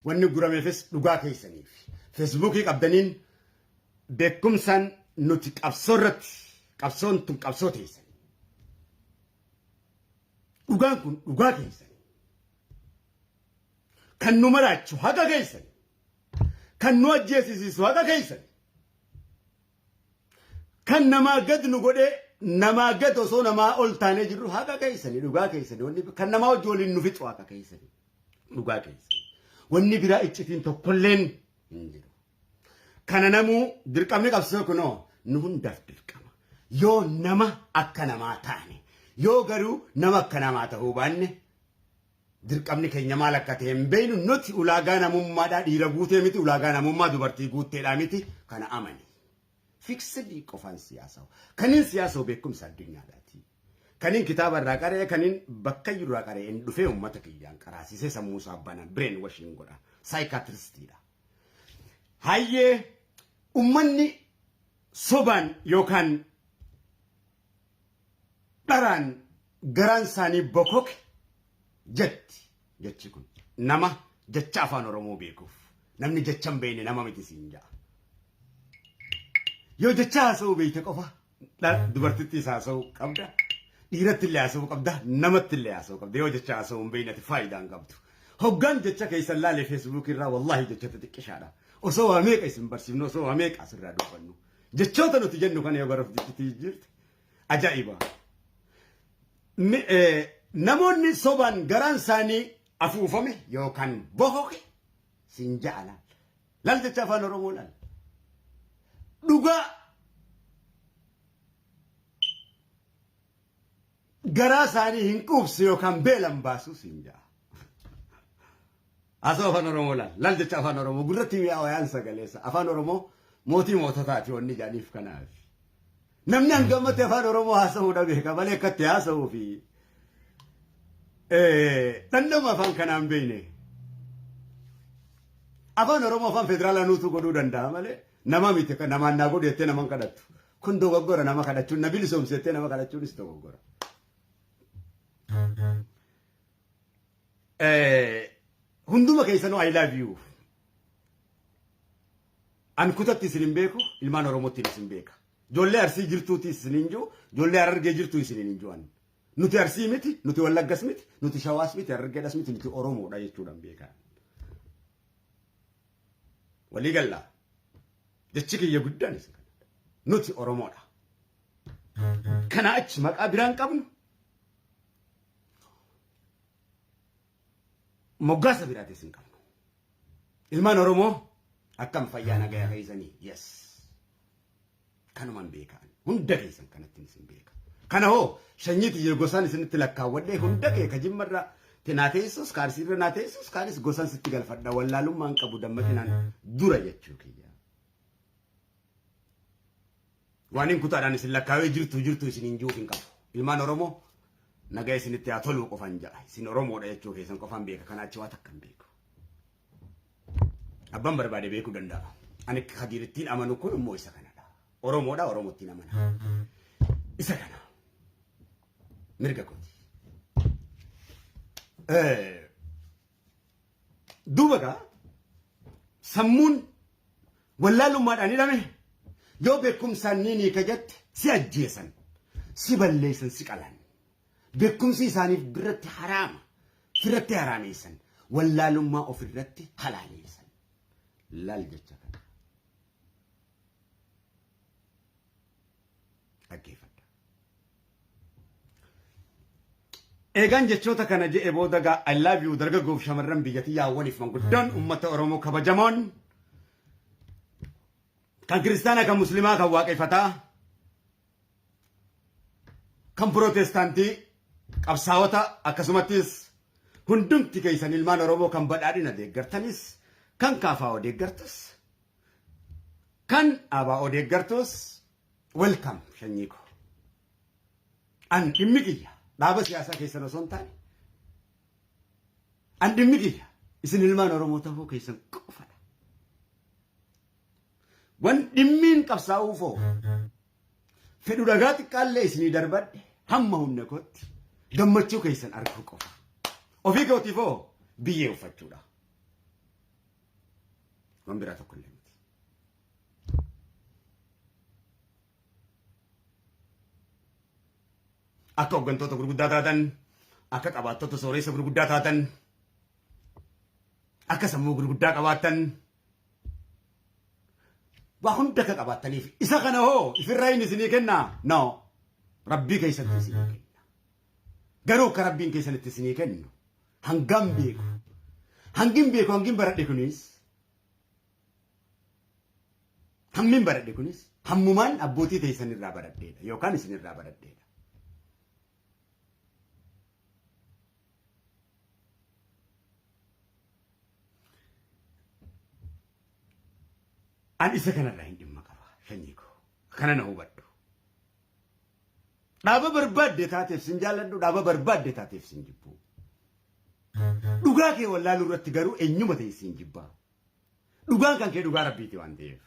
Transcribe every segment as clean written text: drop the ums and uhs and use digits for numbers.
wanni gurameefis dhugaa keessaniif feesbuukii qabdaniin beekumsaan nuti qabsoorratti qabsoon tun qabsoo teessanii dhugaan kun dhugaa keessanii kan nu maraachu haqa keessanii kan nu ajjeesisiisu haqa keessanii kan namaa gad nu godhee namaa gad osoo namaa ol taanee jirru haqa keessanii dhugaa keessanii wanni kan namaa hojii waliin nu fixu haqa keessanii dhugaa keessanii wanni biraa iccitiin tokkolleen hin jiru. Kana namuu dirqamni qabsoo kunoo nu hundaaf dirqama. Yoo nama akka namaa taane yoo garuu nama akka namaa ta'uu baanne dirqamni keenya maal akka ta'e hin beeknu nuti ulaagaa namummaadhaa dhiira guutee miti ulaagaa namummaa dubartii guutteedhaa miti kana amani. Fiksidii qofaan siyaasaa'u. Kaniin siyaasaa'u beekumsa addunyaadhaati. Kaniin kitaaba irraa qaree kaniin bakka irraa qaree hin dhufee uummata kiyyaan qaraasisee sammuu isaa banan brain washing godha. Saayikaatiristiidha. Hayyee ummanni sobaan yookaan dharaan garaan isaanii bokoke jechi kun nama jecha afaan Oromoo beekuuf namni jecha hin beekne nama miti siin ja'a. Yoo jecha haasa'uu beekte qofa dubartittis haasa'uu qabda dhiiratti illee haasa'uu qabda namatti illee haasa'uu qabda yoo jecha haasa'uu hin beekne faayidaa hin qabdu. Hoggaan jecha keessan laalee feesbuukii irraa wallaahi jecha xixiqqishaadha. Osoo waa meeqa isin barsiifnu osoo waa meeqa asirraa dubbannu jechoota nuti jennu kana yoo baraf dikkiti jirti ajaa'iba. Namoonni sobaan garaan isaanii afuufame yookaan bohoke siin ja'a laal jecha afaan Oromoo laal dhugaa garaa isaanii hin quubsu yookaan beelan baasu siin ja'a. Asoo afaan Oromoo laal jecha afaan Oromoo gurratti mi'aawa yaan sagaleessa afaan Oromoo mootii moototaati wanni jaaniif kanaaf. Namni hangammatti afaan Oromoo haasa'uudha beeka malee akkatti haasa'uu fi dhandhama afaan kanaan beekne. Afaan Oromoo afaan federaalaa nuutu godhuu danda'a malee nama miti namaan naa godhu jettee naman kadhattu. Kun dogoggora nama kadhachuun na bilisoomsi jettee nama kadhachuunis dogoggora. Hunduma keessanuu I love you. An kutatti isin hin beeku ilmaan Oromootti isin beeka. Ijoollee Arsii jirtuuti isin hin jiru, ijoollee Harargee jirtu isin hin jiru. Nuti Arsii miti, nuti Wallaggas miti, nuti Shawaas miti, Harargeedhas miti, nuti Oromoodha jechuudhaan beekan. Walii gallaa. Jechi kiyya guddaan isin kanadha. Nuti Oromoodha. Kana achi maqaa biraan qabnu. Moggaasa biraati isin qabnu. Ilmaan Oromoo akkam fayyaa nagayaa keessanii. Yes. Kanumaan beekan. Hunda keessan kanatti isin beeka. Kana hoo shanyiiti gosaan isinitti lakkaawwadhee hunda kee ka jimmarra tinaateessus kaarsiirra naateessus kaanis gosaan sitti galfadha wallaalummaan qabu dammatinaan dura jechuu kiyya. Waan hin kutaadhaan isin lakkaawee jirtu isin hin juuf hin qabu. Ilmaan Oromoo nagaa isinitti haa toluu qofan ja'a. Isin Oromoodha jechuu keessan qofan beeka. Kana achi waa takka hin beeku. Abbaan barbaade beekuu danda'a. Ani hadiirittiin amanu kun immoo isa kanadha. Oromoodha Oromottiin amana. Isa kana. Mirga kooti. Duuba gaa sammuun wallaalummaadhaan hidhame yoo beekumsaan ni ka jette si ajjeesan si balleessan si qalan. Beekumsi isaaniif biratti haraama firratti haraameessan wallaalummaa ofirratti halaaleessan. Laal jecha kana. Dhaggeeffadha. Eegaan jechoota kana jedhe booda gaa I love you dargaggoof shamarran biyyattii yaawwaniif manguddoon uummata Oromoo kabajamoon kan kiristaana kan muslimaa kan waaqeffataa kan pirootestaantii qabsaa'ota akkasumattis hundumti keessan ilmaan Oromoo kan badhaadhina deeggartanis kan kaafaa deeggartus kan abaa deeggartus welcome shanyiiko. An dhimmi kiyya dhaaba siyaasaa keessan osoo hin taane an dhimmi kiyya isin ilmaan Oromoo ta'uu keessan qofadha. Wan dhimmiin qabsaa'uufoo fedhu dhagaa xiqqaallee isinii darbadhe hamma humna kootti gammachuu keessan arguu qofa. Ofii kootiifoo biyyee uffachuudha. wan biraa tokko illee miti. Akka hooggantoota gurguddaa taatan, akka qabaattota sooressa gurguddaa taatan, akka sammuu gurguddaa qabaatan, waa hunda akka qabaataniif isa kana hoo ifirraa inni isinii kennaa? No. Rabbii keessatti isinii kenna. Garuu akka rabbiin keessanitti isinii kennu hangam beeku. Hangin beeku hangin baradhe kunis. Hammin baradhe kunis hammumaan abbootii teessan irraa baradheedha yookaan isin irraa baradheedha. An isa kanarraa hin dhimma qaba sanyii koo kana na hubadhu. Dhaaba barbaadde taateef sin jaalladhu, dhaaba barbaadde taateef sin jibbu. Dhugaa kee wallaaluu irratti garuu eenyuma ta'e sin jibbaa. Dhugaan kan kee dhugaa rabbiiti waan ta'eef.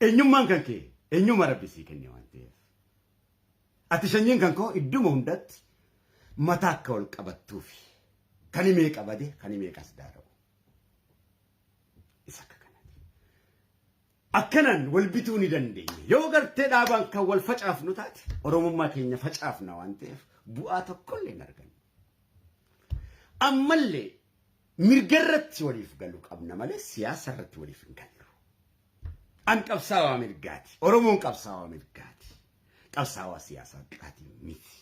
Eenyummaan kan kee eenyuma rabbi sii kenne waan ta'eef. Ati sanyiin kan koo idduma hundatti mataa akka wal qabattuufi kan himee qabade kan himee qas daara'u. Isa kanati. Akkanan wal bituu ni dandeenya. Yoo gartee dhaabaan kan wal facaafnu taate oromummaa keenya facaafna waan ta'eef bu'aa tokkollee hin argannu. Ammallee mirga irratti waliif galu qabna malee siyaasa irratti waliif hin gallu. An qabsaawaa mirgaati. Oromoon qabsaawaa mirgaati. Qabsaawaa siyaasaati miti.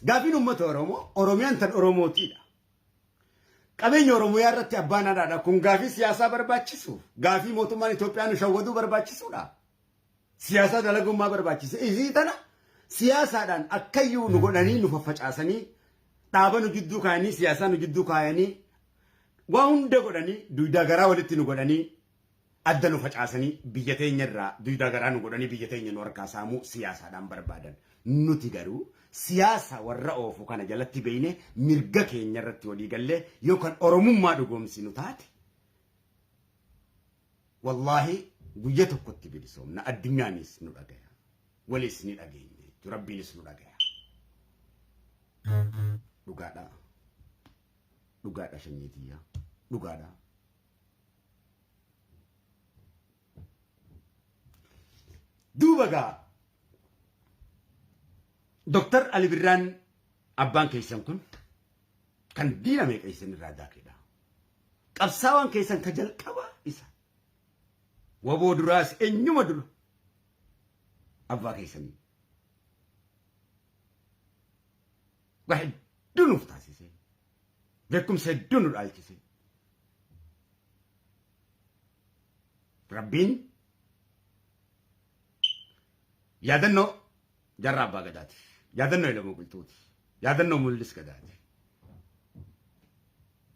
Gaafiin uummata Oromoo Oromiyaan tan Oromootiidha. Qabeenya Oromiyaa irratti abbaan haadhaadha. Kun gaafii siyaasaa barbaachisu. Gaafii mootummaan Itoophiyaa nu shawwaduu barbaachisuudha. Siyaasa dalagummaa barbaachisa. Isii tana siyaasaadhaan akkayyuu nu godhanii nu faffacaasanii dhaaba nu jidduu kaayanii siyaasaa nu jidduu kaayanii waa hunda godhanii duydaa garaa walitti nu godhanii adda nu facaasanii biyya teenya irraa duydaa garaa nu godhanii biyya teenya nu harkaa saamuu siyaasaadhaan barbaadan. Nuti garuu siyaasa warra oofu kana jalatti beeyne mirga keenya irratti walii gallee yookaan oromummaa dhugoomsinu taate wallaahi guyya tokkotti bilisoomna. Addunyaanis nu dhagaya, walis ni dhageenya, rabbiinis nu dhagaya. Dhugaadha. Dhugaadha shanyiitiyya. Dhugaadha. Duuba gaa Dr. Ali Birraan abbaan keessan kun kan diiname keessan irraa daakedha. Qabsaawaan keessan ka jalqaba isa. Waboo duraas eenyuma dura abbaa keessanii. Waa hedduu nuuf taasise. Beekumsa hedduu nu dhaalchise. Rabbiin yaadannoo jarra abbaa gadaati. Yaadannoo ilmoo bultuuti. Yaadannoo mul'is gadaati.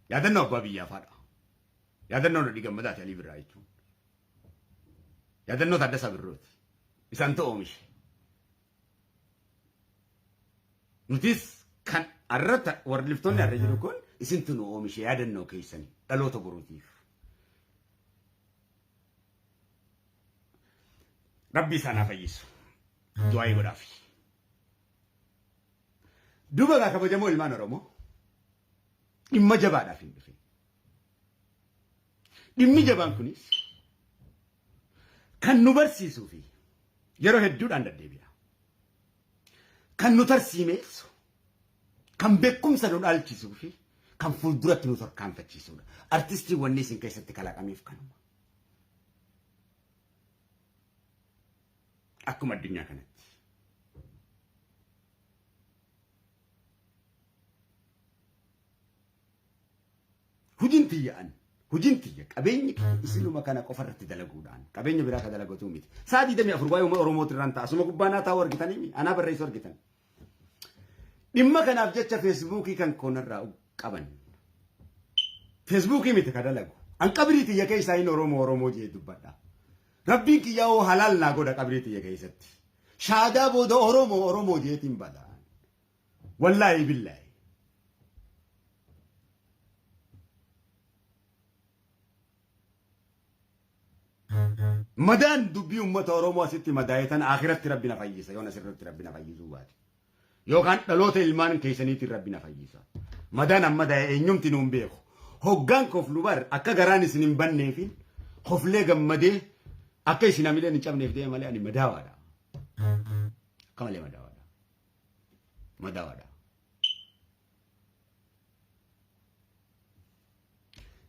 Yaadannoo abbaa biyyaa faadha. Yaadannoo Nadhii Gammadaati Alii Birraa jechuun. Yaadannoo Taaddasaa Birrooti. Isaan ta'u oomishe. Nutis kan arrata warliftoonni arra jiru kun isintu nu oomishe yaadannoo keessanii dhaloota boruutiif. Rabbi isaan fayyisu. Du'aa godhaafi. Duuba gaa kabajamoo ilmaan Oromoo dhimma jabaadhaaf hin dhufe. Dhimmi jabaan kunis kan nu barsiisuu fi yeroo hedduudhaan deddeebi'a. Kan nu tarsiimeessu, kan beekumsa nu dhaalchisuu fi kan fuulduratti nu tarkaanfachiisuudha. Artistiiwwan isin keessatti kalaqameef kanuma. Akkuma addunyaa kanatti. Hujin tiyya qabeenyi isinuma kana qofarratti dalaguudhaan qabeenya biraa ka dalagatu miti. Saadii damee afur waa'ee Oromooti irraan ta'a. Asuma gubbaanaa taa'u argitanii anaa barreessu argitan. Dhimma kanaaf jecha feesbuukii kan koonarraa qaban. Feesbuukii miti ka dalagu. An qabrii tiyya keessaa hin Oromoo jee dubbadha. Rabbiin kiyyaa'oo halaal naa godha qabrii tiyya keessatti. Shaadaa booda Oromoo jeetiin bada. Wallaahi billaahi. Madaan dubbii uummata Oromoo asitti madaayetan akhiratti Rabbi na fayyisa yoona sirriitti Rabbi na fayyisuu baate. Yookaan dhaloota ilmaan keessaniitiin Rabbi na fayyisa. Madaan amma daa'e eenyumti nuun beeku. hoggaan koflu bar akka garaan isin hin banneefin hoflee gammadee akka isin hamileen hin cabneef deema malee ani madaawaadha. Akka malee madaawaadha. Madaawaadha.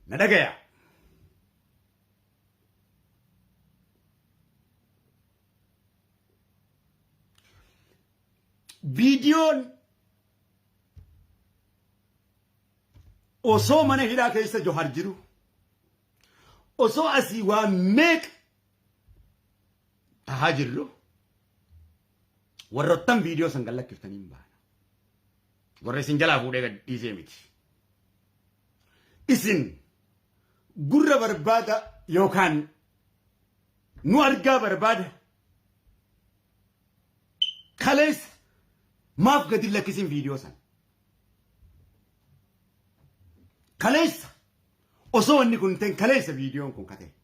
Na dhagaya. Viidiyoon osoo mana hidhaa keessa Johar jiru osoo asii waa meeq tahaa jirru warroottan viidiyoo san gallakkiftanin baana. Warra isin jalaa fuudhee gad dhiisee miti. Isin gurra barbaada yookaan nu argaa barbaada kaleessa maaf gadi lakkisin viidiyoo san. Kaleessa osoo wanni kun ta'e kaleessa viidiyoon kun kate.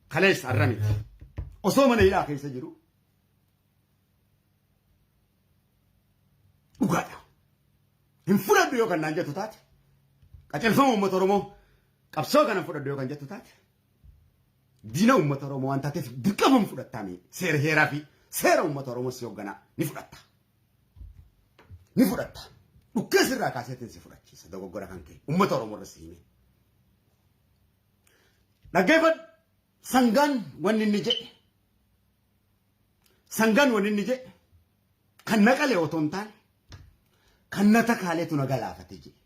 Kaleessa arra miti. Osoo mana hidhaa keessa jiru dhugaadha. Hin fudhadhu yoo kan naan jettu taate. Qacelfama uummata Oromoo qabsoo kana fudhadhu yoo kan jettu taate. Diina uummata Oromoo waan taateef dirqama fudhattaami. Seera heeraa fi seera uummata Oromoo si hoogganaa ni fudhatta. Ni fudhatta. Dhukkee sirraa kaaseetiin si fudhachiisa dogoggora kan kee uummata Oromoo irra si hime. Dhaggeeffadhu sangaan wanni inni jedhe. Sangaan wanni inni jedhe kan naqalee otoo hin taane kan na takaaleetu na galaafate jedhe.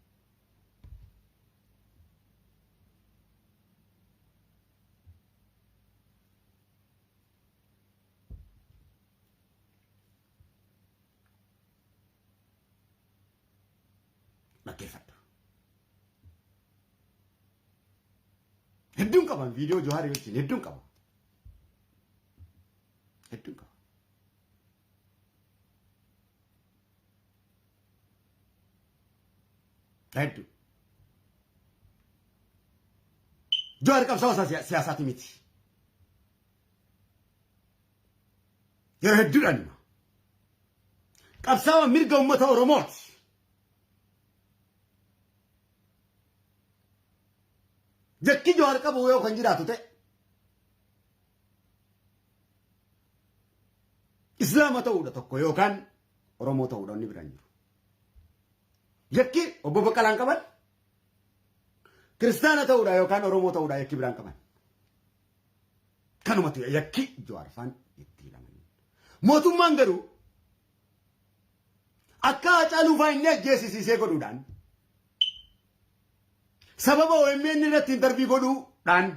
Dhaggeeffadhu. Hedduun qaban viidiyoo Johar wajjin hedduun qaba. Hedduun qaba. Hedduu. Johar qabsaa'aa siyaasaati miti. Yeroo hedduudhaan hima. Qabsaa'aa mirga uummata Oromooti. Jakki Johar qabu yoo kan jiraatu ta'e Islaama ta'uudha tokko yookaan Oromoo ta'uudha inni biraan jiru. Jakki obbo Baqqalaan qaban Kiristaana ta'uudha yookaan Oromoo ta'uudha yakki biraan qaban. Kanumatu yakki Johar faan itti hilaman. Mootummaan garuu akka Hacaaluu faa inni ajjeesisiisee godhuudhaan sababa OMN irratti intervii godhuudhaan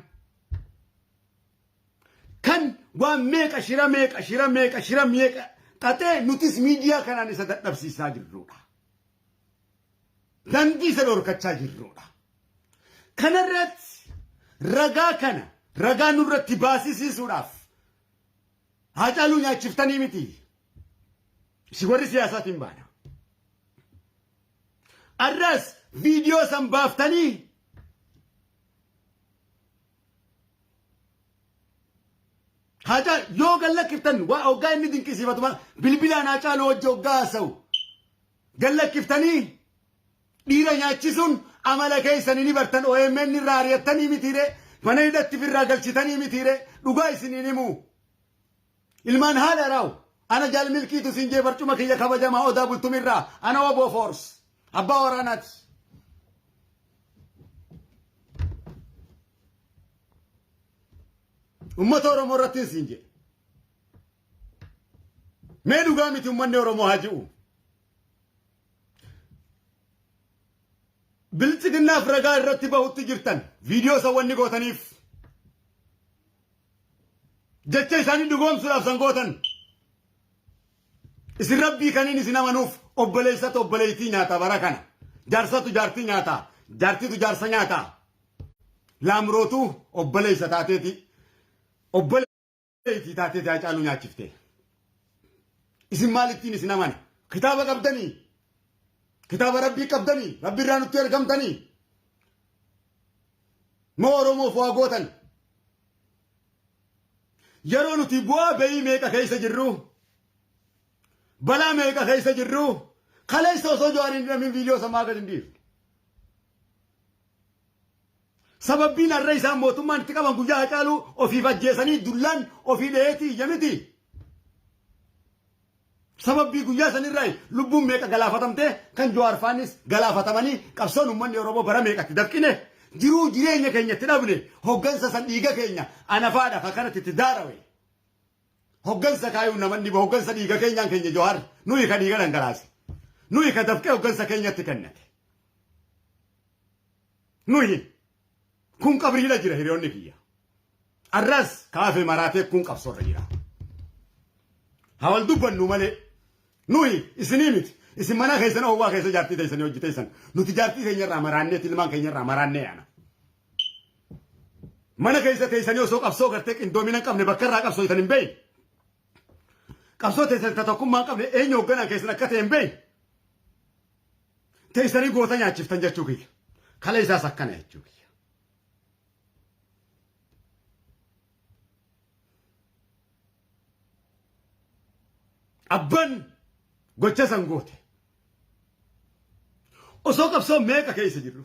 kan waan meeqa shira meeqa xaxee nutis miidiyaa kanaan isa dadhabsiisaa jirrudha. Dandii isa dhorkachaa jirrudha. Kanarratti ragaa nurratti baasisiisuudhaaf Hacaaluu nyaachiftanii miti. Si warri siyaasaatiin baana. Arras viidiyoo san baaftanii Haja yoo gallakkiftan waa hoggaa inni dinqisiifatu mala bilbilaan Hacaaluu wajji hoggaa haasa'u gallakiftanii dhiira nyaachisuun amala keessanii ni bartan OMN irraa ari'attanii mitiire mana hidhatti firraa galchitanii mitiire dhugaa isiniin himu. Ilmaan haadha raawu ana jaal milkiitu siin jee barcuma kiyya kabajamaa odaa bultumirraa ana waboo foors abbaa waraanaati. Ummata Oromoo irratti siin jee. Mee dhugaa miti ummanni Oromoo haa ji'u. Bilchiginnaaf ragaa irratti bahutti jirtan viidiyoo sawwanni gootaniif jecha isaanii dhugoomsuudhaaf san gootan isin rabbii kaniin isin amanuuf obboleessatu obboleettii nyaata bara kana jaarsatu jaartii nyaata jaartitu jaarsa nyaata laamrootu obboleessa taateeti obboleettii taateeti Hacaaluu nyaachifte isin maalittiin isin amana kitaaba qabdanii kitaaba rabbii qabdanii rabbi irraa nutti ergamtanii moo Oromoof waa gootan yeroo nuti bu'aa bayii meeqa keessa jirru balaa meeqa keessa jirru kaleessa osoo Johariin dhamin viidiyoo samaa gad hin dhiifne sababbiin har'a isaan mootummaan itti qaban guyyaa hacaaluu ofii ajjeesanii dullaan ofii dheetii ijamiti. Sababbii guyyaa sanirraa lubbuun meeqa galaafatamtee kan Jawaar faanis galaafatamanii qabsoon uummanni Oromoo bara meeqatti dafqine jiruu jireenya keenyatti dhabne hoggansa san dhiiga keenya anafaadha ka kanatti itti daarawe. Hoggansa kaayuu namanni hoggansa dhiiga keenyaan keenya Jawaar nuyi ka dhiiga dhangalaase. Nuyi ka dafqee hoggansa keenyatti kennate. Nuyi kun qabriidha jira hiriyoonni kiyya. Arras kaafee maraatee kun qabsoorra jira. Hawal dubbannu malee nuyi isinii miti. Isin mana keessan owwaa keessa jaartii teessanii hojjeteessan. Nuti jaartii keenyarraa maraannee tilmaan keenyarraa maraannee yaana. Mana keessa teessanii osoo qabsoo gartee qindoomina hin qabne bakka irraa qabsoo isan hin beeyin. Qabsoo teessan tokkummaa hin qabne eenyu hoogganaan keessan akka ta'e hin beeyin. Teessanii goota nyaachiftan jechuu kiyya. Kala isaas akkana jechuu kiyya. Abban gocha san goote. Osoo qabsoo meeqa keessa jirru.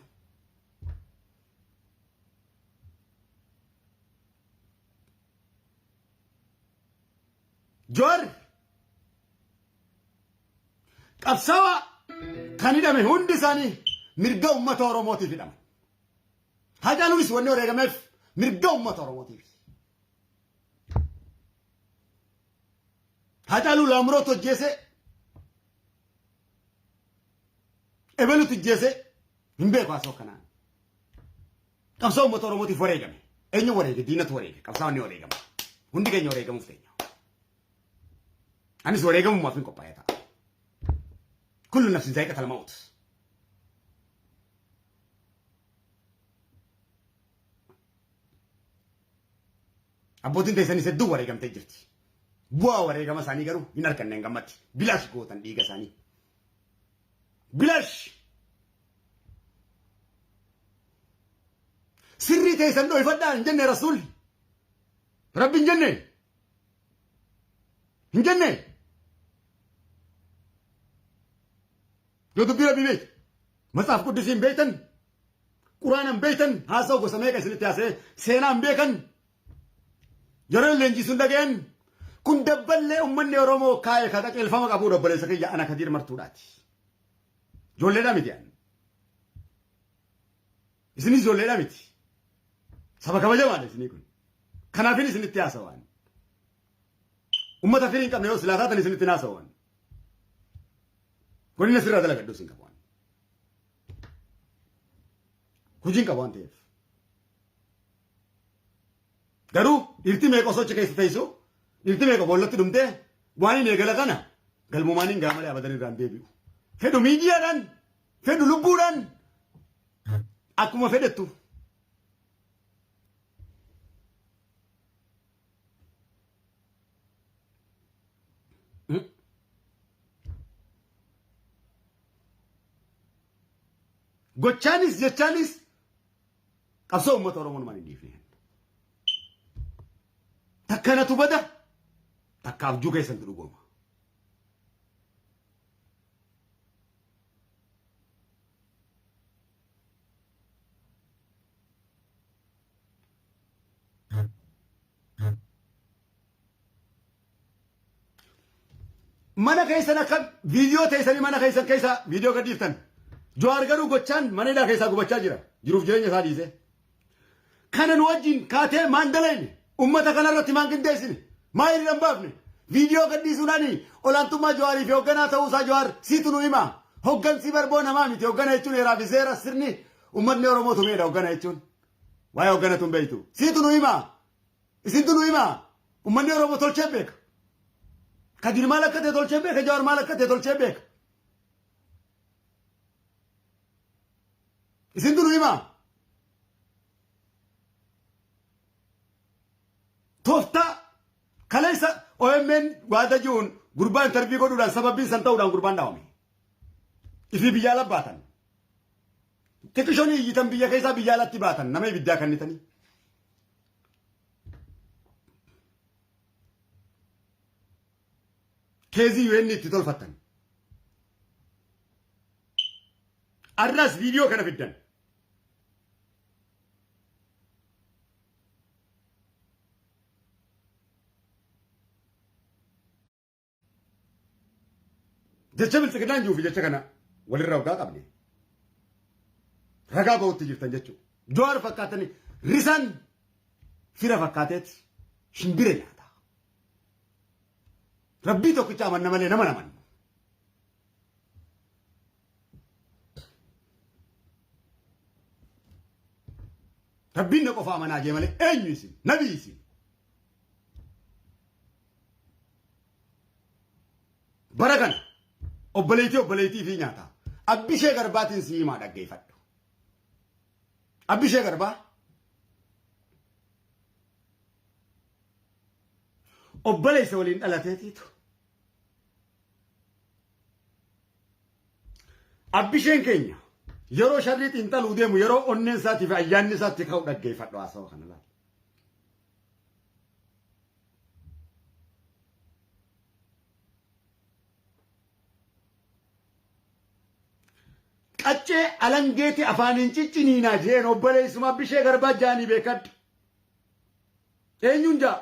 Jawaar qabsawa kan hidhame hundi isaanii mirga uummata Oromootiif hidhaman. Hacaaluunis wanni wareegameef mirga uummata Oromootiif. Hacaaluu Laamroot hojjeese ebelut hojjeese hin beeku haasoo kanaan. Qabsoo uummata Oromootiif wareegame. Eenyu wareege? Diinatu wareege. Qabsaawwan ni wareegama. Hundi keenya wareegamuuf teenya. Anis wareegamummaaf hin qophaa'ee ta'a. Kullu nafsin zaa'iqatul mawt. Abbootiin teessanis hedduu wareegamtee jirti. Bu'aa wareegama isaanii garuu hin arganne hin gammatti. Bilaash gootan dhiiga isaanii. Bilaash. Sirrii teessan dhoofadhaa hin jenne rasuulli. Rabbi hin jenne. Hin jenne. Yoo dubbii Rabbii beektan, Matsaaf Quddisiin beektan, Quraanan beektan, haasa'u gosa meeqa isinitti haasa'e, seenaan beekan, yeroo leenjisuun dhaga'an, kun dabballee uummanni Oromoo kaa'e ka qajeelfama qabu dabballeessa kiyya ana Kadiir Martuudhaati. Ijoolleedhaa miti ani. Isinis ijoolleedhaa miti. Saba kabajamaadha isinii kun. Kanaafin isinitti haasa'an. Uummata firii hin qabne yoo silaa taatan isinitti haasa'an. Kun inni asirraa dalagadhu isin qabu. Hojiin qabu waan ta'eef. Garuu dhirti meeqa socha keessa teessu, dhirti meeqa boollatti dhumtee waan hin eegala kana galmumaan hin gaamalee abadan irraan deebi'u. Fedhu miidiyaadhaan, fedhu lubbuudhaan akkuma fedhettu. Gochaanis jechaanis qabsoo uummata Oromoon maal hin dhiifne. Takkanatu bada takka abjuu keessatti dhugooma. Mana keessan akka viidiyoo teessanii mana keessan keessa viidiyoo gadhiiftan. Jawaar garuu gochaan mana hidhaa keessaa gubachaa jira. Jiruuf jireenya isaa dhiisee. Kana nu wajjin kaatee maan dalayne ummata kanarratti maan qindeessine maa hiriira hin baafne viidiyoo gadhiisuudhaani olaantummaa Jawaarii fi hoogganaa ta'uusaa Jawaar siitu nu hima. Hooggansi barboo namaa miti. Hooggana jechuun heeraa fi seera sirni uummatni Oromoo tumeedha hooggana jechuun. Waa'ee hoogganatu hin beektu. Siitu nu hima. Isintu nu hima. Uummanni Oromoo tolchee beeka. Kadiir maal akka ta'e tolchee beeka. Jawaar maal akka ta'e tolchee beeka. Isintu nu hima. Tooftaa kaleessa OMN waada jiruun gurbaan tarbii godhuudhaan sababbiin san ta'uudhaan gurbaan dhaawame. Ifii biyyaa labbaatan. Xiqqishoonii iyyitan biyya keessaa biyyaa alatti baatan nama ibiddaa kannitanii. Keezii UN itti tolfattan. Arras viidiyoo kana fiddan. jecha biltsiginnaan jiruuf jecha kana walirraa waggaa qabne ragaa ba'utti jirtan jechuudha. Jawaar fakkaatanii risaan fira fakkaateeti shimbira nyaata. Rabbii tokkicha amanna malee nama naman. Rabbiin na qofa amanaa jee malee eenyu isin nabii isin. Bara kana obboleettii fi nyaata. Abbishee garbaatiin si himaa dhaggeeffadhu. Abbishee garbaa obboleessa waliin dhalateetiitu. Abbisheen keenya yeroo sharriitiin xaluu deemu yeroo onneen isaatii fi ayyaanni isaatti ka'u dhaggeeffadhu haasawaa kana laata. Qaccee alangeeti afaaniin cicciniinaa jeen obboleessuma Abbishee garbaa jaanii beekadhu. Eenyuun jaa?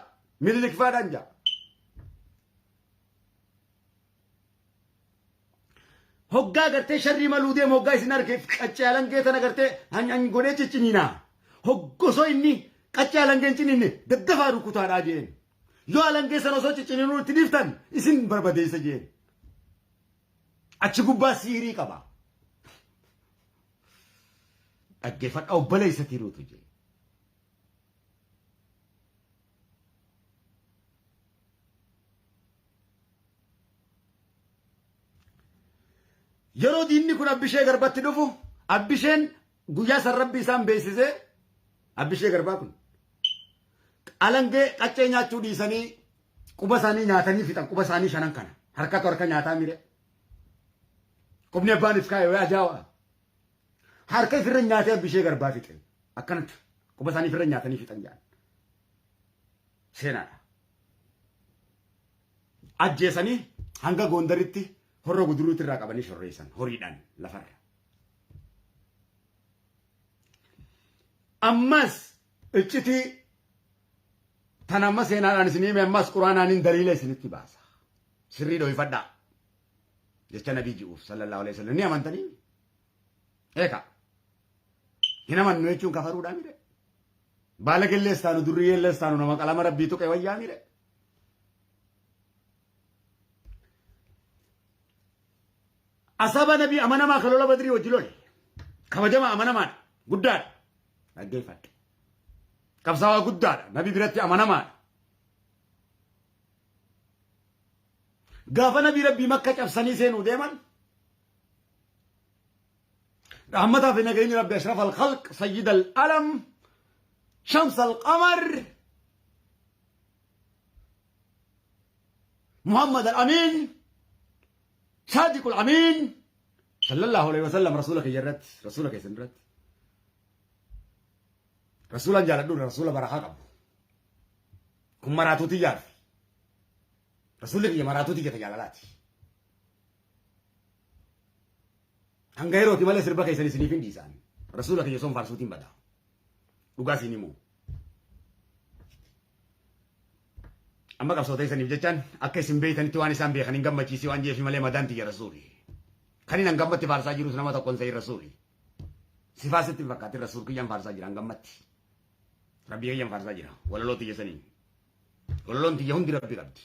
Minilik faadhaan jaa. Hoggaa gartee sharrii maluu deemu hoggaa isin argeef qaccee alangee tana gartee hanyan godhee cicciniinaa. Hoggosoo inni qaccee alangeen cininne daddafaa rukutaadhaa jeen. Yoo alangee sana osoo cicciniinuu itti dhiiftan isin barbadeessa jeen. Achi gubbaa siirii qaba. Dhaggeeffadha obboleessa tiruutu jee. Yeroo diinni kun Abbishee garbatti dhufu Abbisheen guyyaa san rabbi isaan beeksisee Abbishee garbaa kun alangee qaccee nyaachuu dhiisanii quba isaanii nyaatanii fixan quba isaanii shanan kana harkatu harka nyaataa mire. Qubni abbaaniif kaayee ajaa'iba. Harka ifirra nyaatee Abbishee garbaa fixe akkanatti quba isaanii ifirra nyaatanii fixan jedhan. Seenaadha. Ajjeesanii hanga Gondaritti horro guduruutti irraa qabanii shorreessan horiidhaan lafarra. Ammas iccitii tan amma seenaadhaan isin hime ammas quraanaaniin daliila isinitti baasa. Sirrii dhoofadhaa. Jecha nabii ji'uuf sallallahu alaihi wasallam ni amantanii? Eeka. Hin amannu jechuun kafaruudhaa mire. Baala qillees taanu durriyeellees taanu nama qalama rabbii tuqe wayyaa mire. Asaba nabii amanamaa kalola badrii wajjilole. Kabajama amanamaan guddaadha. Dhaggeeffadhu. Qabsaawaa guddaadha. Nabii biratti amanamaadha. Gaafa nabii rabbii makka cabsanii seenuu deeman. رحمتها في نجاين ربي أشرف الخلق سيد الألم شمس القمر محمد الأمين صادق الأمين صلى الله عليه وسلم رسولك يجرت رسولك يسنرت رسولا جالدون رسولا برخاقب كم مراتو تجار رسولك يمراتو تجار جالالاتي Hanggairo ti malee sirba keessanii siniifin dhiisan. Rasuula kiyya son faarsuutiin bada. Dhugaa siin himu. Amma qabsoota isaniif jechaan akka isin beeytanitti waan isaan beekan hin gammachiisi waan jeefi malee madaan tiyya rasuuli. Kan hin hangammatti faarsaa jirus nama tokkoon sa'ii rasuuli. Sifaasitti fakkaatti rasuul kiyyaan faarsaa jira hangammatti. Rabbi kiyyaan faarsaa jira. Walaloo tiyya saniin. Walaloon tiyya hundi rabbi qabdi.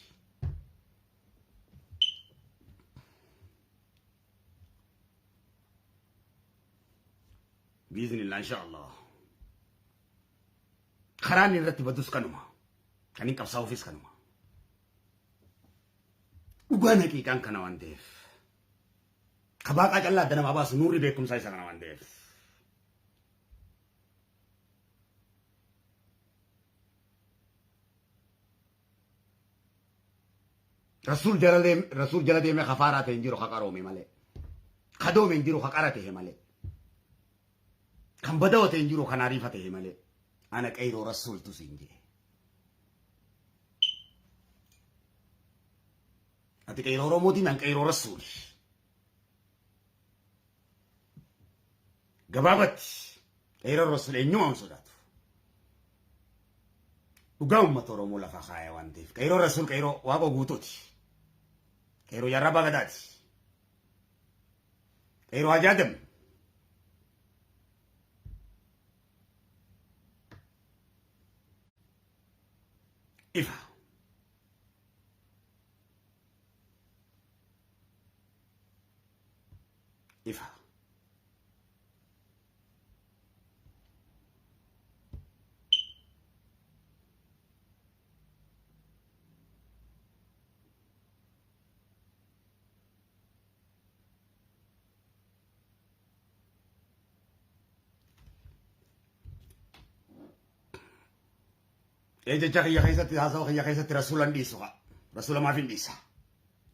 بإذن الله إن شاء الله خراني رتب بدوس كنوما كان ينقب صوفيس كنوما وقانا كي كان كنا وانديف كباقا جلا دنا ما باس نوري بيكم سايسا كنا وانديف رسول جلالي مي خفارات انجيرو خقارومي مالي خدومي انجيرو خقارته مالي kan badawate hin jiru kan ariifate malee ana qayroo rasuultu siin jee ati qayroo oromootiin an qayroo rasuuli gabaabatti qayroo rasuul eenyuma hin sodaatu dhugaa uummata oromoo lafa kaaya waan ta'eef qayroo rasuul qayroo waaqa guutuuti qayroo jarrabaa gadaati غير واجادم إفا إفا Eja ya kaisa ti hasa ya kaisa ti rasulan diso ka. Rasulan mafin disa.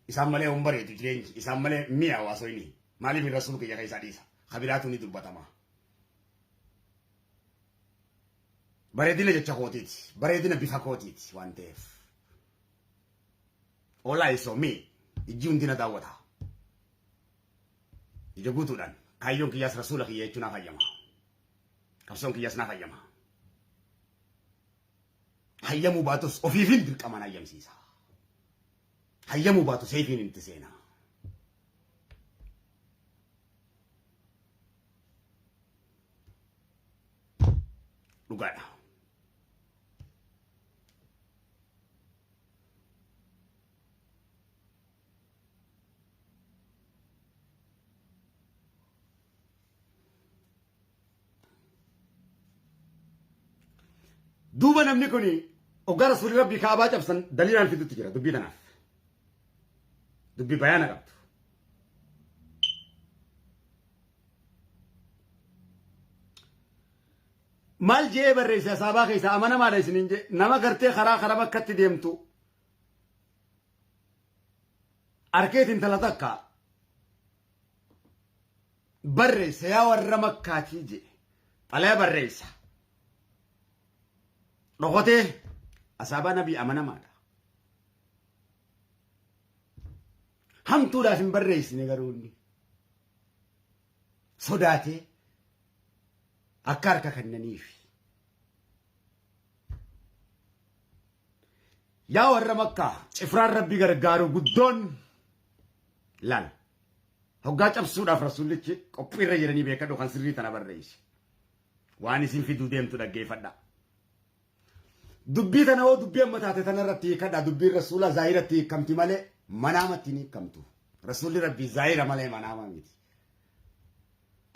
Isang mali umbari ti change. Isang mali miya waso ini. Mali mi rasul ka ya kaisa disa. Kabiratu ni dubbatama. Baredina jecha kotit. Baredina bifa kotit. One tef. Ola iso mi. Ijun dina dawata. Ijagutudan. Kayon kiyas rasula kiya chuna kayama. Kapson kiyas na kayama. Hayyamu baatus ofiifin dirqaman hayyamsiisa. Hayyamu baatu seefiin itti seena. Dhugaadha. Duuba namni kuni Ogara suri rabbi kaabaa cabsan daliilaan fidutti jira dubbii tanaaf. Dubbii bayaana qabdu. Maal jee barreessa saabaa keessa amanamaadha isiniin jee nama gartee karaa bakkatti deemtu arkeetiin tala takka barreessa yaa warra makkaatii jee xalee barreessa. Dhokotee Asaba nabi amana mada. Hamtu da fin barreis ne garuni. Sodate akarka kannanifi. Ya warra makka cifrar rabbi gargaaru guddon lal. Hoggaa cabsuudhaaf rasuulichi qophiirra jiranii beekadhu kan sirrii tana barreessi. Waan isin fiduu deemtu dhaggeeffadha. Dubbii tana hoo dubbii amma taate tanarratti kadha dubbiin rasuula zaahiratti kamti malee manaamatti ni kamtu. Rasuulli rabbii zaahira malee manaama miti.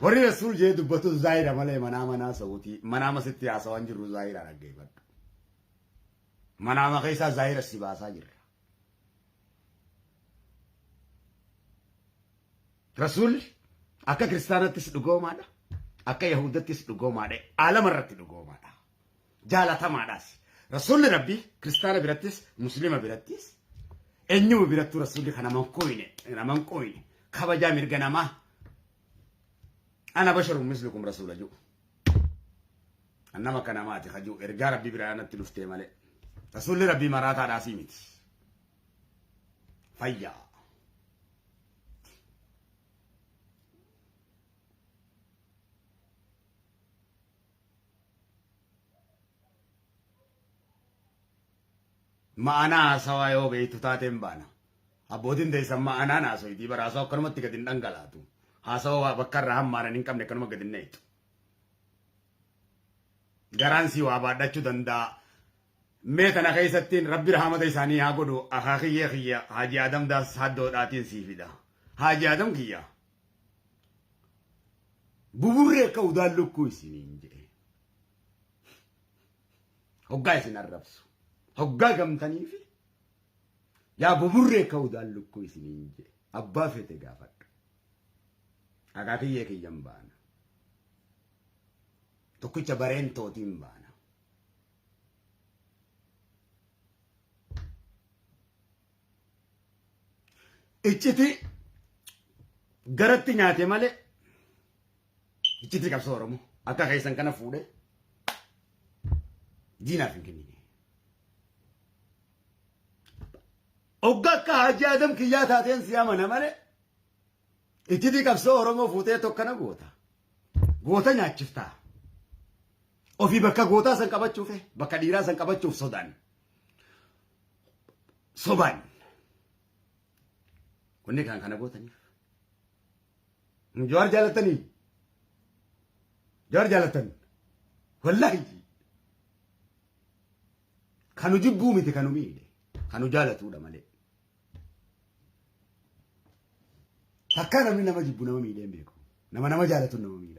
Warri rasuul jee dubbatu zaahira malee manaama naasa'uuti. Manaama sitti haasawaan jirru zaahira dhaggeeffadha. Manaama keessaa zaahira si baasaa jirra. Rasuulli akka kiristaanattis dhugoomaadha. Akka yahudattis dhugoomaadha. Alamarratti dhugoomaadha. Jaalatamaadhaas. Rasuulli rabbii kiristaana birattis muslima birattis eenyuma birattu rasuulli kana naman qoyne kabajaa mirga namaa ana basharun mislukum rasuula jiru. Annama kana maati kajuu ergaa rabbii biraanatti dhuftee malee. Rasuulli rabbii maraataadhaasii miti. Fayyaa. Ma'ana sawa yoo beektu taateen baana. Abbootiin deessan ma'anaan haasoyitii bara haasawaa akkanumatti gadi hin dhangalaatu. Haasawaa bakka irraa hammaaran hin qabne akkanuma gadi hin neetu. Garaan si waa baadhachuu danda'a. Mee tana keessattiin rabbi rahamata isaanii haa godhu akaakiyyee kiyya Haaji Adam daas haddoodhaatiin siifidha. Haaji Adam kiyya. Buburree akka udaan lukkuu isiniin jedhe. Hoggaa isin arrabsu. Hoggaa gamtaniifi yaa buburree akka udaan lukkuu isiniin jedhe. Abbaa fete gaafadhu. Akaakiyyee kiyyan baana. Tokkicha bareen tootiin baana. Icciti garatti nyaate malee icciti qabsoo Oromoo akka keessan kana fuudhee diinaaf hin kennine. Ogga akka Haaji Adam kiyyaa taateen si amana malee icciti qabsoo Oromoo fuutee tokkana goota. Goota nyaachiftaa. Ofii bakka gootaa san qabachuuf bakka dhiiraa san qabachuuf sodaan. Sobaan. Kunni kan kana gootaniif. جوار جالتني جوار جالتن والله كانوا جبوا متى كانوا مين كانوا جالتوا ده مالي فكنا من ما جبوا نما مين بيكو نما جالتوا نما مين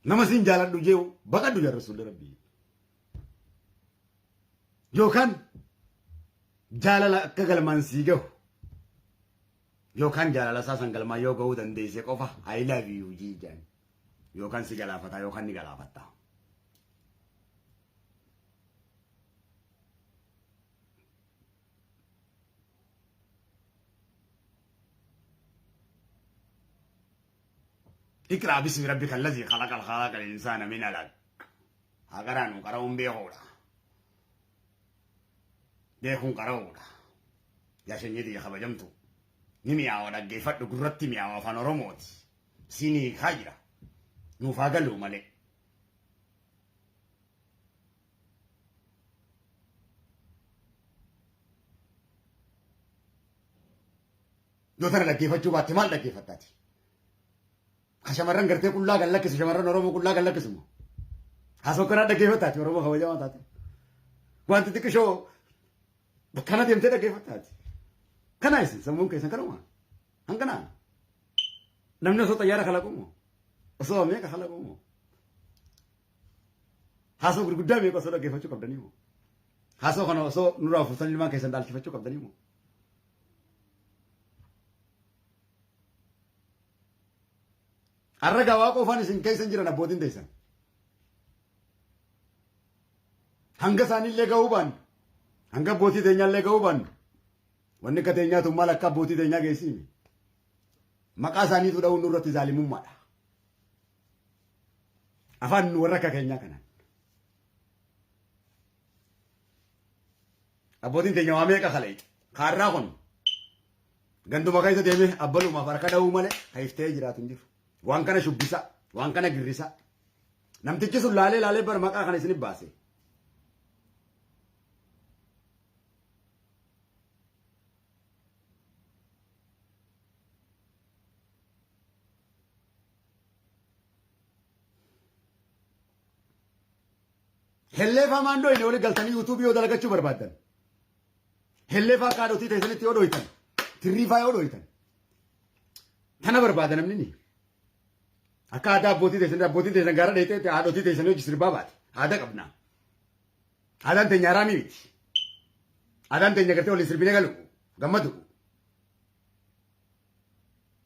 نما سين جالت دوجيو بقى دوجا رسول ربي يوكان جالala akka galmaan sii gahu yookaan jaalala isaa san galmaa yoo gahuu dandeesse qofa I love you jiijaan yookaan si galaafata yookaan ni galaafatta. اقرأ باسم ربك الذي خلق الإنسان من علق أقرأ قرأهم بيغولا بيكون قرأولا يا شنيدي يا خبجمتو نمي عوضا جيفت قررت مي عوضا فنرموت سيني خاجرة نفاقلو مالي دوتنا لكيفت جوبات مال لكيفتاتي خشمرن قرتي كلها قال لك شمرن رمو كلها قال لك اسمه حسوكنا لكيفتاتي رمو خبجا ماتاتي وانت تكشو بكنا تيمتى لكيفتاتي كنا يسن سمون كيسن كروما هنكنا نمنا سو طيارة خلقومو سو أميك خلقومو حاسو برقدا ميكو سو لكيفتشو كبدنيمو حاسو خنا سو نورا فسن لما كيسن دال كيفتشو كبدنيمو arraga waaqoo faan isin keessa jiran abbootiin teessan hanga isaanillee gahuu baannu hanga abbootii teenyaallee gahuu baannu wanni akka teenyaatu maal akka abbootii teenyaa geessiimi maqaa isaaniitu dha'uun nurratti zaalimummaadha afaan nu warra akka keenyaa kanaan abbootiin teenya waa meeqa kaleeqe kaarraa kun ganduma keessa deemee abbalumaaf harka dha'uu malee kaiftee jiraatu hin jiru. Waan kana shubbisa waan kana girrisa namtichi sun laalee bar maqaa kana isin baase helleefaa maandoo inni oli galtanii yuutuubii yoo dalagachuu barbaadan helleefaa kaadhotii teessanitti yoo dhoytan tirriifaa yoo dhoytan tana barbaadan namni ni akka aadaa abbootii teessan gaara dheetee haadhotii teessan hojii sirbaa baate aadaa qabna aadaan teenya haraamii miti aadaan teenya gartee waliin sirbinee galu gammadu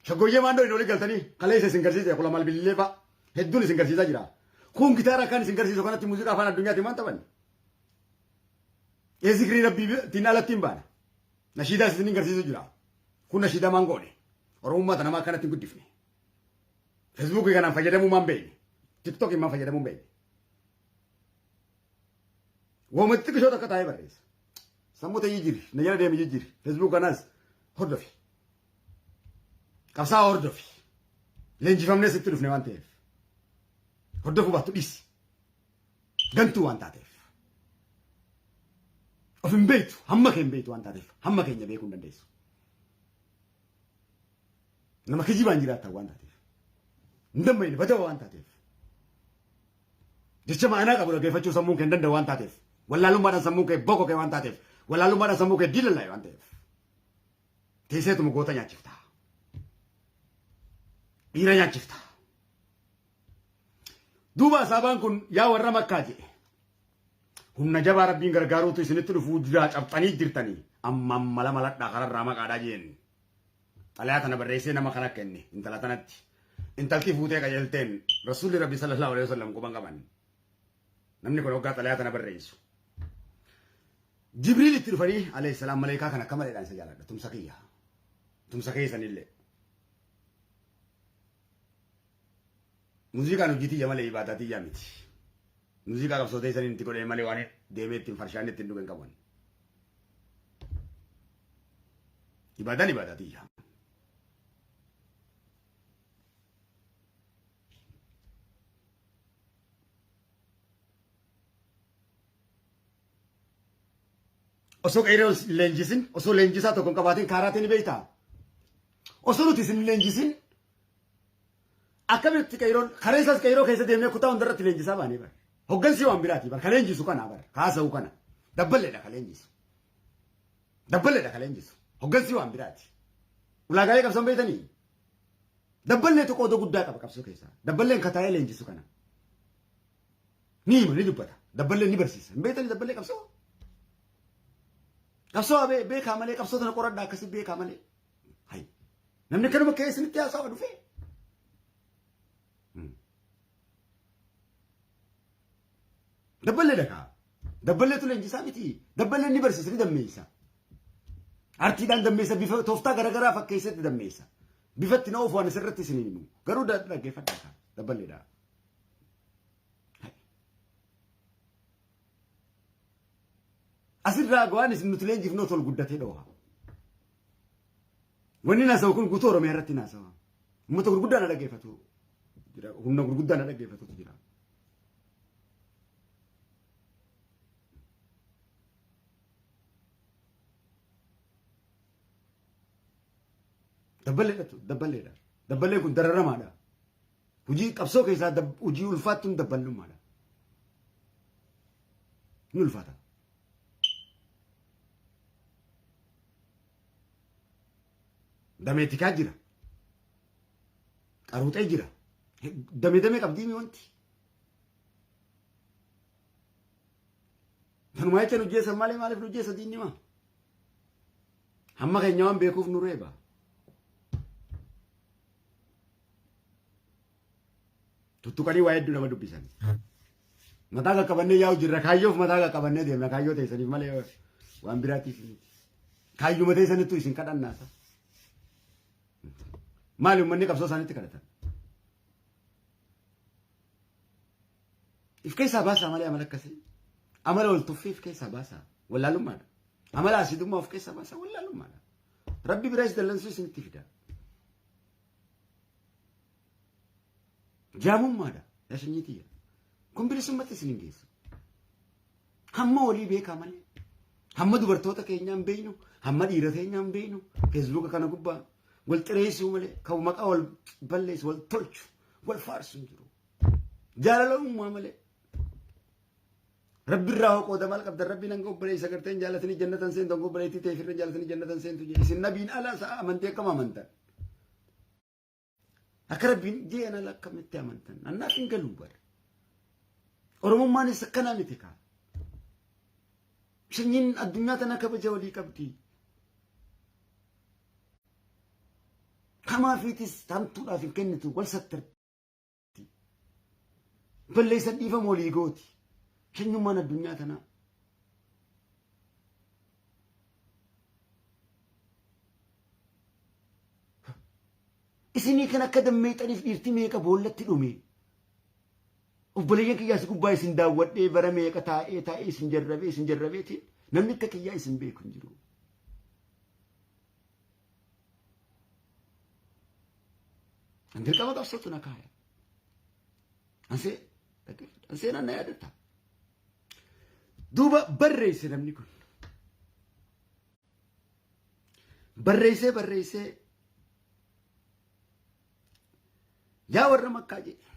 shaggooyyee maandoo inni olii galtanii kalee isa isin garsiise kula maal bilillee fa'a hedduun isin garsiisaa jira kun gitaara akkaan isin garsiisu kanatti muuziqaa afaan addunyaatti maan taphanne eezikrii rabbii tiin alatti hin baana nashiidaa isin garsiisu jira kun nashiidaa maan goone oromummaa namaa akkanatti hin guddifne Facebook kan fayyadamu man beeyne TikTok man fayyadamu beeyne wamatti kishoo takka taa'ee barreessa sammuu ta'ee jiri na jala deemee jiri Facebook kanas hordofi qabsaa hordofi leenjifamnee sitti dhufne waan ta'eef hordofu baattu dhisi gantuu waan taateef of hin beektu hamma kee hin beektu waan taateef hamma keenya beekuu hin dandeessu nama kijibaan jiraata waan taateef ndamma ini bada waan taateef jecha maanaa qabu dhaggeeffachuu sammuun kee hin danda'u waan taateef wallaalummaadhaan sammuun kee boko kee waan taateef wallaalummaadhaan sammuu kee diilalaa waan ta'eef teesseetuma goota nyaachifta dhiira nyaachifta duuba asaabaan kun yaa warra makkaa jedhe humna jabaa rabbiin gargaaruutu isinitti dhufuu jiraa cabxanii jirtanii amma mala maladhaa kararraa maqaadhaa jeen xalayaa tana barreessee nama kana kenne intala tanatti intalti fuutee qajeelteen rasuulli rabbi sallallahu alaihi wasallam quban qaban namni kun hoggaa xalayaa tana barreessu jibriil itti dhufanii alayhi salaam malaayikaa kana akka maleedhaan isa jaaladha tumsa keessanillee muuziqaan hojii malee ibaadaa tiyyaa miti muuziqaa qabsootee isaanii itti godhee malee waan deemee ittiin farshaan ittiin dhugan qaban ibaadaan ibaadaa tiyyaa osoo qeeroo leenjisin osoo leenjisaa tokko qabaatiin kaaraatiin beektaa osoo nuti isin leenjisin akkamitti qeeroon kareessas qeeroo keessa deemnee kutaa hundarratti leenjisaa baanee bara hoggansi waan biraati bara kaleenjisu kana bara kaasa'u kana dabballeedha kaleenjisu dabballeedha kaleenjisu hoggansi waan biraati ulaagaalee qabsan beektanii dabballee tokko odoo guddaa qaba qabsoo keessaa dabballeen kataa'ee leenjisu kana ni hima ni dubbata dabballeen ni barsiisa beektanii dabballee qabsoo qabsoo beekaa malee qabsoo tana qoradhaa akkasii beekaa malee hay namni kanuma keessanitti haasawa dhufee dabballee dhagaa dabballee tu leenjisaa miti dabballee ni barsiisa ni dammeessa artiidhaan dammeessa bifa tooftaa garaagaraa fakkeessatti dammeessa bifatti na oofuu asirratti isiniin himu garuu dhaggeeffadhaa dabballeedha. Asirraa waan isin nuti leenjifnoo tol guddatee dhooha. Wanni naasa'u kun guutuu Oromiyaa irratti naasawa. Uummata gurguddaa na dhaggeeffatu jira. Humna gurguddaa na dhaggeeffatutu jira. Dabballeedha. Dabballeen kun dararamaadha. Hojii qabsoo keessaa hojii ulfaattuun dabballummaadha. Ni ulfaata. Dameetikaa jira. Qaruuxee jira. Damee qabdii mi wanti. Kanumaa jecha hojjeessan malee maaliif hojjeessa diinni maa? Hamma keenya waan beekuuf nu reeba. Tuttuqanii waa hedduu nama dubbisan. Mataa qaqqabannee yaa'u jirra kaayyoof mataa qaqqabannee deemna kaayyoo teessaniif malee waan biraatiif kaayyuma teessanittu isin kadhannaasa. Maali uummanni qabsoo isaaniitti kadhatan? If keessaa baasaa malee amala akkasii. Amala wal tuffii if keessaa baasaa. Wallaalummaadha. Amala asiidummaa of keessaa baasaa wallaalummaadha. Rabbi biraas dallansuu isinitti fida. Jaamummaadha. Yashinyiitiyya. Kun bilisummatti isin hin geessu. Hamma walii beekaa malee. Hamma dubartoota keenyaa hin beeknu. Hamma dhiira keenyaa hin beeknu. Feesbuuka kana gubbaa. Wal xireessuu malee kan maqaa wal balleessu wal tolchu wal faarsu hin jiru. Jaalalummaa malee. Rabbi irraa hooqooda maal qabdan rabbi nan obboleessa garteen jaalatanii jannatan seentu obboleettii ta'e firra jaalatanii jannatan seentu jedhe isin nabiin alaa sa'a amantee akkam amantan. Akka rabbiin jeena akkamitti amantan annaaf hin galuu bara. Oromummaanis akkanaa miti kaa. Sanyiin addunyaa tana kabaja walii qabdi. Kamaa fiitis tamtuudhaaf hin kennitu wal sattarti. Balleessa dhiifama walii gooti. Sanyummaan addunyaa tanaa. Isinii kan akka dammeexaniif dhiirti meeqa boollatti dhume. Obboleeyyan kiyyaas gubbaa isin daawwadhee bara meeqa taa'ee isin jarrabeetiin namni akka kiyyaa isin beeku hin jiru. Dirqama qabsootu na kaaya. Anseenaan na yaadatta. Duuba barreesse namni kun. Barreessee yaa warra makkaa jedhe.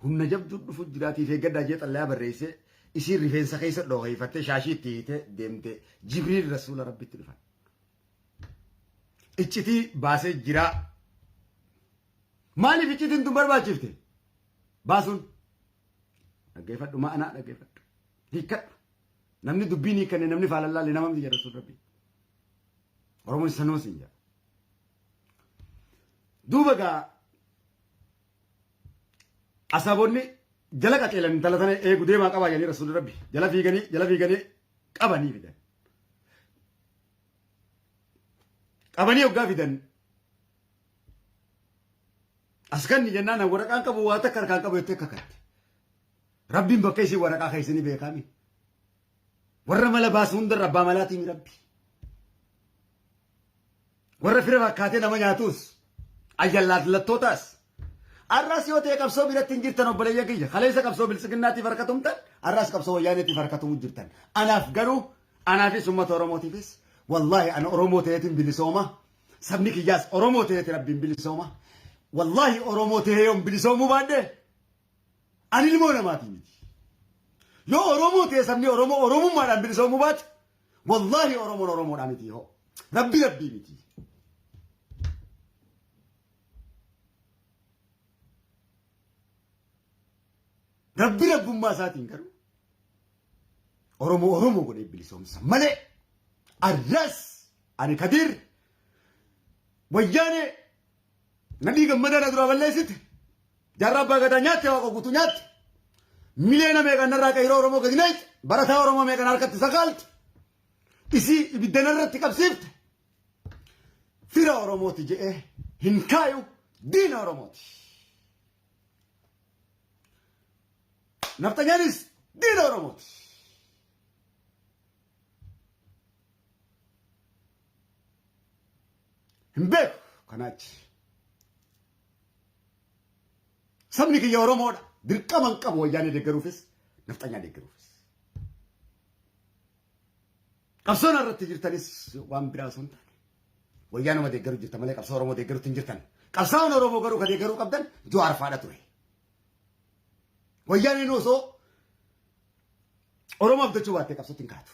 Humna jabduu dhufu jiraatiif eeggaddaa jee xallayaa barreessee isiin rifeensa keessa dhooqeeffattee shaashii itti hiitee deemtee Jibriil rasuula rabbitti dhufan. Iccitii baasee jiraa. Maaliif iccitiin tun barbaachifte? Baasuun. Dhaggeeffadhu ma'anaa dhaggeeffadhu. Hiikkadhu. Namni dubbiin hiikkanne namni faalallaalee nama miti jedha sun rabbi. Oromoon sanuma siin jedha. Duuba gaa asaabonni jala qaceelan intala tana eegu deemaa qabaa jedhanii rasuulli rabbi. Jala fiiganii qabanii fidan. Qabanii hoggaa fidan. Askanni jennaan waraqaan qabu waa takka harkaan qabu jettee kakatte. Rabbiin bakka isin waraqaa keessanii beekami. Warra mala baasu hundarra abbaa malaatiin rabbi. Warra fira fakkaatee nama nyaatus ayyallaat lattootaas الراس يوتي كبسو بلا تنجر تنبلي يجي خليس كبسو بالسكناتي فركتهم تن الراس كبسو ويانتي فركتهم جرتن أنا أفقروا أنا في سمة أوروموتي فيس والله أنا أوروموتي يتم بلسومة سبني كياس أوروموتي يتربين بلسومة والله أوروموتي يوم بلسومة بعده أنا المونا ما تيجي يو أوروموتي سبني أورومو ما نام بلسومة بعد والله أورومو نامتي هو ربي متي ربي ما ساتين كرو أورومو قولي بلسوم سمالي الرأس أنا كدير وياني ندي كمدة ندرا بالله سيت جرب بقى نيات يا وقو كتو نيات ملينا ميكا نرا كيرو أورومو كدينايت برا أورومو ميكا نركت سقالت إسي بدنا نرتكب سيفت فيرا أورومو تجي هنكايو دين أورومو نفتنيانيس دين أورومو همبك كناج سمني كي أورومو دركا من كابو ياني دكروفيس نفتنيا دكروفيس قصونا الرتي جرتانيس وان براسون ويانو ما دكرو جرتا مالك قصو أورومو دكرو تنجرتان قصاون أورومو كرو كدكرو قبدن جو عرفانا توري وياني نوسو أورومو بدشو باتي قصو تنكاتو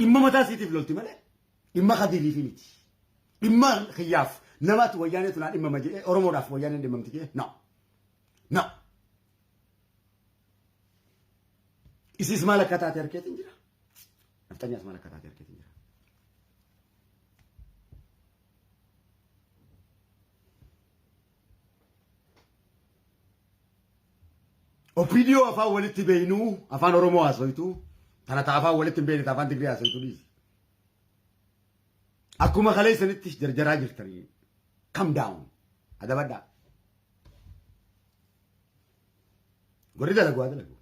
إما متى سيتي فلولتي ماله إما خديري في ميتي إما خياف نمات وياني تنال إما مجيء أورومو راف وياني دي ممتكي نا إسي اسمها لك كتاتي أركيت انجرا نفتني اسمها لك كتاتي أركيت انجرا أوبيديو أفا ولتي بينو أفان أورومو أسويتو تنا تعرفا ولتي بيني تعرفان تقري أسويتو ليز أكو ما خلي سنتش جرجرا جرتري come down هذا بدأ قريدا لقوا هذا لقوا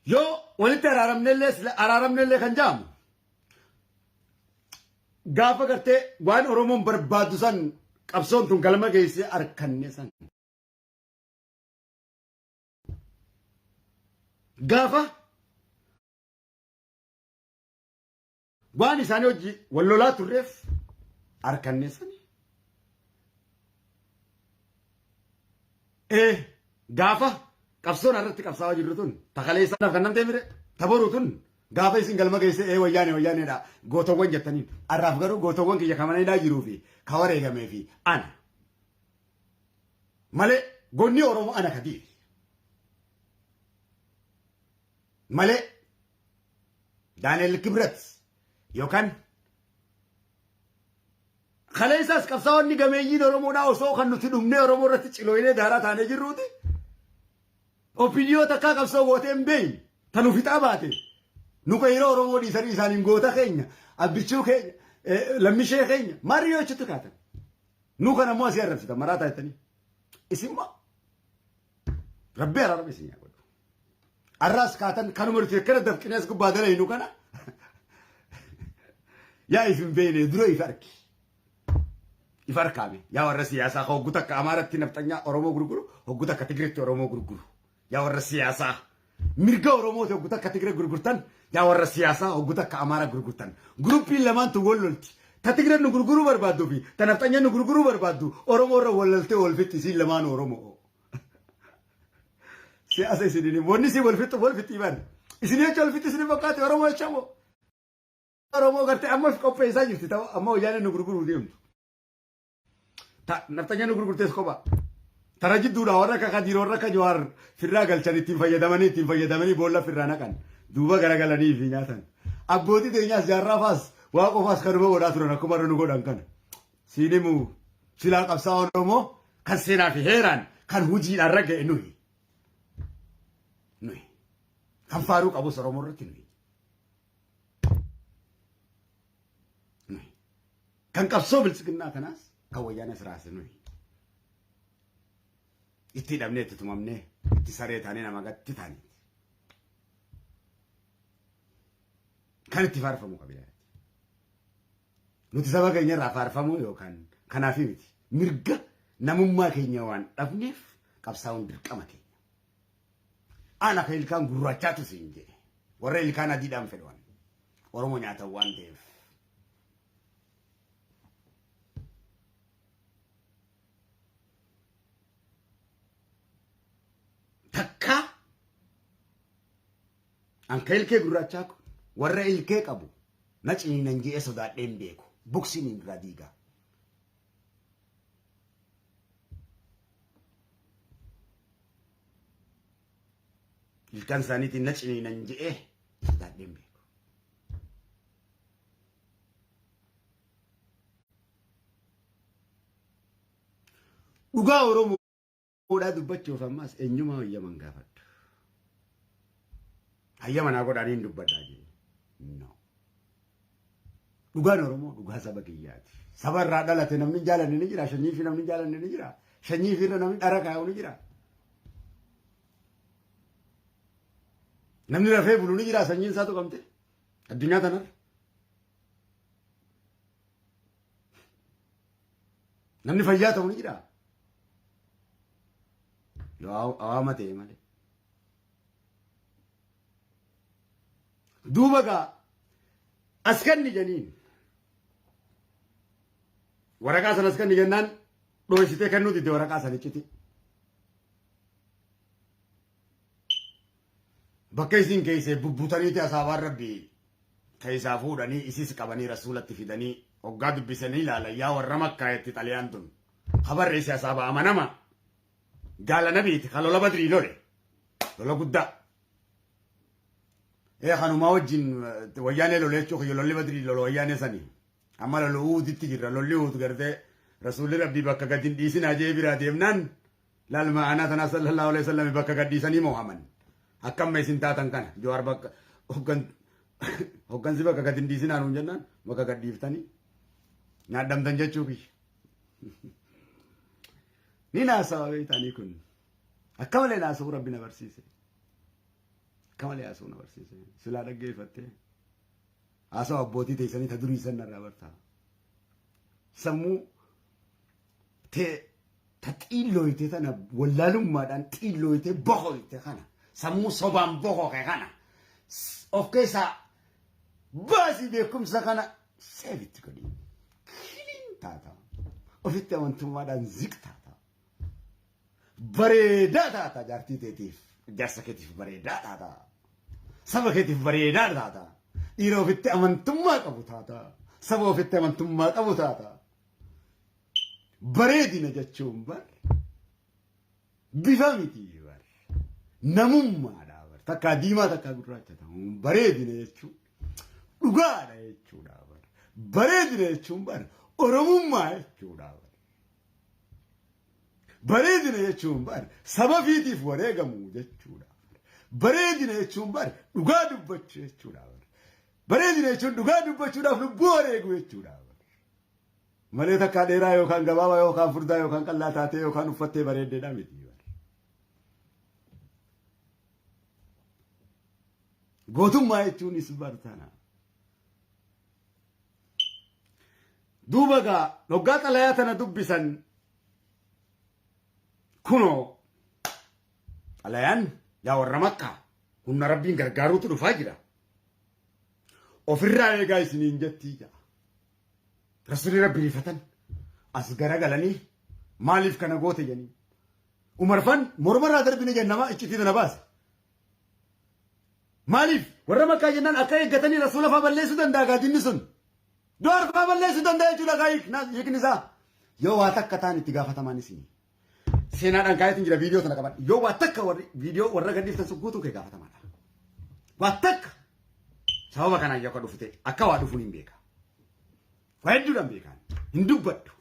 يو ولتي أرارم نللي خنجام غافا کرتے وان أورومو بربادو سن قبصون تون كلمة جيسي أركني سن غافا وان إساني وجي واللولا تريف أركني سن غافا قبصون أرتي قبصاوا جرتون تخلي سنة فنم تيمري تبوروتون غافا يسين كلمة جيسي وياني دا غوتو وان جتانين الراف غرو غوتو وان كي يكامني دا جروفي كواري غمي في أنا مالي غوني أورومو أنا كدير مالي دانيل كبرت يوكان خليساس كفساون ني غميين أورومو دا وسو خنو تدومني أورومو رتي چلويني دارا تاني جروتي أوبينيو تكا كفساو غوتين بين تنو في تاباتي نوكا يرو أورومو دي سري سانين غوتا خينيا أبيتشو خينيا لمشي خينيا ماريو چتو نوكا نمو أسيار رفتا مراتا يتني اسمه ربي ربي سينيا الراس كاتن كانوا مرتي كده دفك ناس كبادله ينو كنا يا اسم بيني درو يفرق أبي يا ورسي يا سا هو قطع كامارة تنفتنيا أورومو غرغرو هو قطع كاتيجري أورومو غرغرو يا ورسي يا سا ميرجا أورومو هو قطع كاتيجري غرغرتان يا ورسي يا سا هو قطع كامارة غرغرتان غروبي لمان تقوللتي كاتيجري نغرغرو بربادو بي تنفتنيا نغرغرو بربادو أورومو روللتي ولفتي سي لمان أورومو سي أسا سيدني موني سي ولفت إيمان إسني أجل فيت إسني بقات أورومو يشامو أورومو قرتي أما في كوبا يساجي تتاو أما ويانا نغرغرو ديم تا نفتنيا نغرغرو تسكوبا تراجي دورا ورا كادير ورا كجوار في الراجل شري تيم فيدمني بولا في الرانا كان دوبا غرغلاني في ناتن أبودي دنيا زرافاس واقفاس كربو ودا ترونا كمارو نغو دانكان سينمو سيلا قبسا أورومو كان سينا في هيران كان هوجي الرجع إنوي نوي كان فاروق أبو سرو مرتي نوي كان قبسو بالسكنة كناس كويانا سراس نوي إتي دمني تتممني إتي سريتاني نما قد تتاني كان اتفار فمو قبيلات nuti saba keenya irraa faarfamuu yookaan kanaaf miti mirga namummaa keenya waan dhabneef qabsaa'uun dirqama keenya. Ana ka ilkaan gurraachaatu siin jedhe warra ilkaan adiidhaan fedhan Oromoo nyaatan waan ta'eef. Takka anka ilkee gurraachaa kun warra ilkee qabu na ciniinan je'ee sodaadheen beeku boksiin irraa diigaa. Ilkaan isaaniitiin na ciniinan je'ee sodaadheen beeku. Dhugaa Oromoodhaa dubbachuuf ammas eenyumaa hayyaman gaafadhu. Hayyama naa godhaniin dubbadhaa jee. No. Dhugaan Oromoo dhugaa saba kiyyaati. Saba irraa dhalate namni jaalanne ni jira. Shanyii fi namni jaalanne ni jira. Shanyii fi irra namni dhara kaa'u ni jira. Namni rafee bulu ni jira. Sanyiin isaa tuqamte addunyaa tanarra. Namni fayyaa ta'u ni jira. Yoo awaama ta'e malee. Duuba gaa askanni janiin waraqaa san askanni jennaan dhoositee kan nuti itti waraqaa sanichiti. Bakka isin keessa bubbutaniiti asaabaan rabbii keessaa fuudhanii isis qabanii rasuulatti fidanii hoggaa dubbisanii ilaalan yaa warra makkaayetti xaliyaan tun habarreessi asaaba amanama gaala nabiiti kan lola badrii lola guddaa. Kanuma wajjin wayyaanee lolee jechuun lolli badrii lola wayyaanee sanii amma lolli uuditti jirra lolli uutu gartee rasuulli rabbii bakka gad hin dhiisinaa jee biraa deemnaan laalma aanaa tanaa sallallahu alaihi wasallam bakka gad dhiisanii moohaman akkamma isin taatan kana jowaar bakka hoggansi bakka gad hin dhiisinaa nuun jennaan bakka gad dhiiftanii nyaadhamtan jechuufi. Ni naasawa beeytanii kun akka malee naasuu rabbi na barsiise. Kamalee haasoo na barsiise. Silaa dhaggeeffattee haasoo abbootii teessanii ta durii san irraa bartaa. Sammuu ta xiillooyte tana wallaalummaadhaan xiillooyte bohoyte kana sammuu sobaan bohoke kana of keessaa baasii beekumsa kana seebitti godhi. Kiliin taata. Ofitti amantummaadhaan ziq taata. Bareedaa taata jaartii teetiif. Jaarsa keetiif bareedaa taata. Saba keetiif bareedaa taata. Dhiira ofitti amantummaa qabu taata. Saba ofitti amantummaa qabu taata. Bareedina jechuun bar bifa miti bar namummaadha bar takka diimaa takka gurraacha ta'u bareedina jechuun dhugaadha jechuudha bar bareedina jechuun bar oromummaa jechuudha bar bareedina jechuun bar saba fiitiif wareegamu jechuudha. Bareedina jechuun bar dhugaa dubbachuu jechuudha. Bareedina jechuun dhugaa dubbachuudhaaf lubbuu wareegu jechuudha. Malee takka dheeraa yookaan gabaabaa yookaan furdaa yookaan qallaa taatee yookaan uffattee bareeddeedha miti. Gootummaa jechuunis bartana. Duuba gaa dhoggaa xalayaa tana dubbisan kunoo xalayaan yaa warra makkaa humna rabbiin gargaaruutu dhufaa jira. Ofirraa eegaa isiniin jettii jaa. Rasuulli rabbii rifatan as garagalanii maaliif kana goote janii. Umarfan mormarraa darbine jennama iccitii tana baase. Maaliif warra makkaa jennaan akka eeggatanii rasuula faa balleessuu danda'a gaadinni sun. Door faa balleessuu danda'a jechuudha gaa hiikni isaa. Yoo waa takka ta'an itti gaafatamaan isinii. Seenaadhaan kaayatiin jira viidiyoo tana qaban. Yoo waa takka viidiyoo warra gadhiiftan sun guutuu kee gaafatamaadha. Waa takka sababa kanaan yoo dhufte akka waa dhufuun hin beeka. Waa hedduudhaan beekan hin dubbadhu.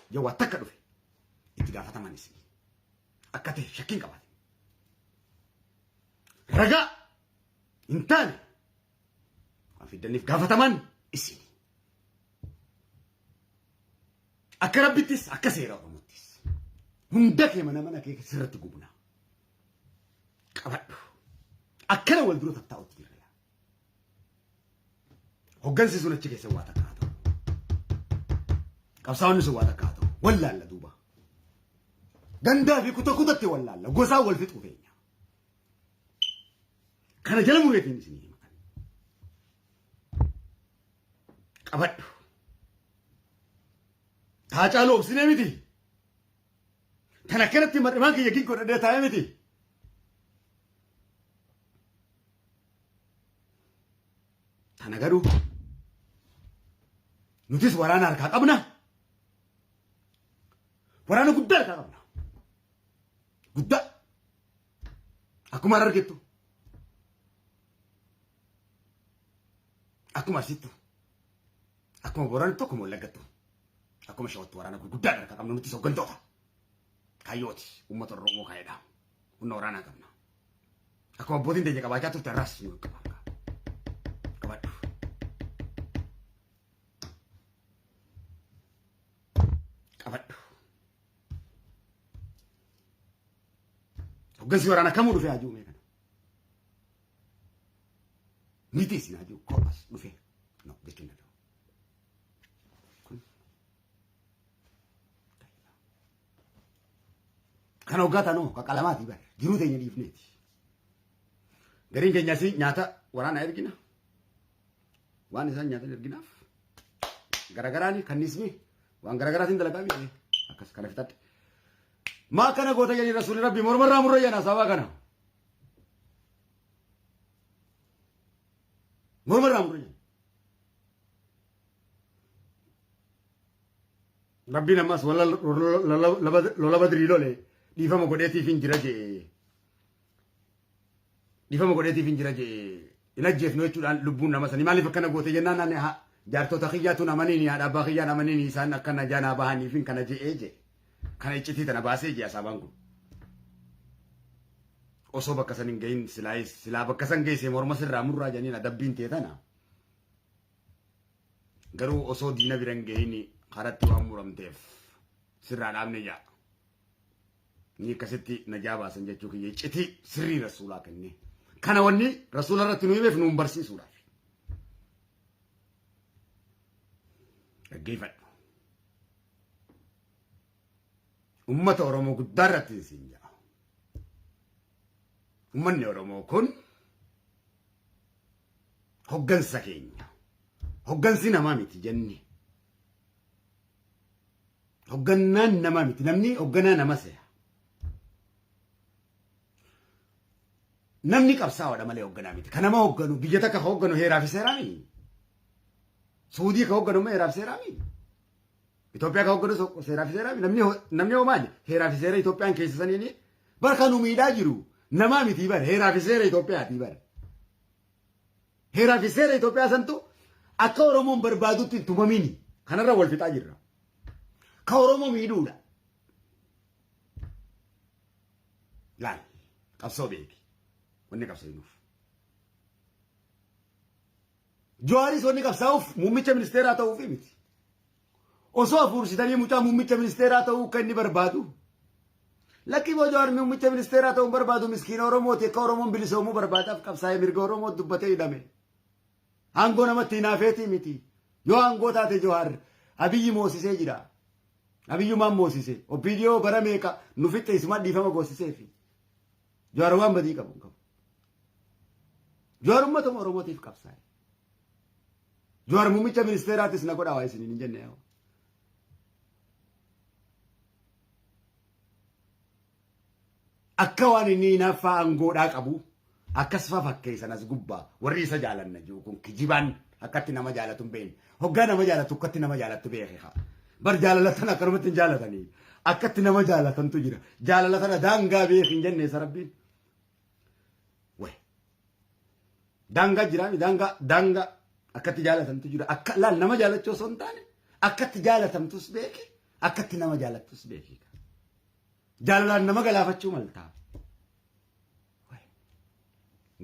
Yoo waa takka dhufe itti gaafatamaan isinii. Akka ta'e shakkiin qabaate. Ragaa hin taane waan fiddaniif gaafatamaan isinii. Akka rabbittis akka seera oromottis. Hunda kee mana kee sirratti gubna. Qabadhu. Akkana wal dura tattaa'utti jirra. Hoggansi sun achi keessa waa takka haa ta'u. qabsaa'onni sun waa takka haa ta'u wallaalla duuba gandaa fi kutatti wallaalla gosaa wal fixu feenya kana jala mureetiin isinii himan qabadhu taacaaluu obsinee miti tan akkanatti mar'imaan kiyya ginkoo dhadhee taa'ee miti tana garuu nutis waraana harkaa qabna waraana guddaa harkaa qabna guddaa akkuma argettu akkuma asittu akkuma Booranatti akkuma Wallaggattu akkuma Shawatti waraana guddaa harkaa qabna nutis hooggantoota kayyooti uummata Oromoo kaayedha humna waraanaa qabna akkuma abbootiin teenya qabaachaa turte irraas nu qabna qabadhu qabadhu hooggansi waraana kamuu dhufee hajuu mee kana miti isin hajuu kophaas dhufee no jechuun danda'u kana hoggaa taanoo qaqalamaatii bare jiruu teenya dhiifneeti gariin keenyas nyaata waraana ergina waan isaan nyaatan erginaaf garagaraani kannisni waan garagaraatiin dalagaa bi'ee akkas kana fixadhe maa kana goota jedhanii rasuulli rabbi mormarraa murrayyan sabaa kana mormarraa murrayyan rabbiin ammas walla lola badrii lole dhiifama godheetiif hin jira jee dhiifama godheetiif hin jira jee hin ajjeefnu jechuudhaan lubbuun nama sanii maaliif akkana goote jennaan naanne jaartota kiyyaatu namaniini haadha abbaa kiyyaa namaniini isaan akkana jaanaa bahaniif hin kana je'ee je kana iccitii tana baasee je asaabaan kun osoo bakka san hin gahin silaa bakka san geesse morma sirraa murraa janiin adabbiin tee tana garuu osoo diina bira hin gahin karatti waan muramteef sirraa dhaabne jaa ni akkasitti najaa baasan jechuu kiyya iccitii sirrii rasuulaa kenne kana wanni rasuula irratti nu himeef nuun barsiisuudhaaf dhaggeeffadhu ummata Oromoo guddaa irratti isin jaa ummanni Oromoo kun hoggansa keenya hoggansi namaa miti jenne hoggannaan namaa miti namni hogganaa nama se'a namni qabsaa'aadha malee hogganaa miti kan nama hogganu biyya takka hogganu heeraa fi seeraa miti Suudii ka hogganu heeraa fi seeraa miti Itoophiyaa ka hogganu seeraa fi seeraa miti namni hoo maali heeraa fi seera Itoophiyaan keessa saniini barka nu miidhaa jiru namaa miti bara heeraa fi seera Itoophiyaati bara heeraa fi seera Itoophiyaa santu akka Oromoon barbaadutti tumamini kanarra wal fixaa jirra ka Oromoo miidhuudha laal qabsoo beeki wanni qabsainuuf Jawaaris wanni qabsaa'uuf muummicha ministeeraa ta'uuf miti osoo afuursitanii mucaa muummicha ministeeraa ta'uu kan inni barbaadu lakki boo Jawaar muummicha ministeeraa ta'uu barbaadu miskiina Oromooti akka Oromoon bilisoomuu barbaadaaf qabsaa'ee mirga Oromoo dubbatee hidhame aangoo namatti hinaafeetii miti yoo aangoo taate Jawaar Abiyyi moosisee jira Abiyyumaan moosise OPDO bara meeqa nu fixe isuma dhiifama goosiseefi Jawaar waan badii qabu Jawaar ummata Oromootiif qabsaa'e Jawaar muummicha ministeeraatis na godhaa waa isiniin hin jenne yaa akka waan inni naaffaa aangoodhaa qabu akkas fakkeessan as gubbaa warri isa jaalanna jiru kun kijibaan akkatti nama jaalatu hin beekne hoggaa nama jaalatu akkatti nama jaalatu beeke haa bar jaalalatan akkanumatti hin jaalatanii akkatti nama jaalatantu jira jaalalatana daangaa beek hin jenne isa rabbiin Danga jirani danga akkatti jaalatamtu jira akka laal nama jaalachuu osoo hin taane akkatti jaalatamtus beeki akkatti nama jaalattus beeki jaalalaan nama galaafachuu maltaa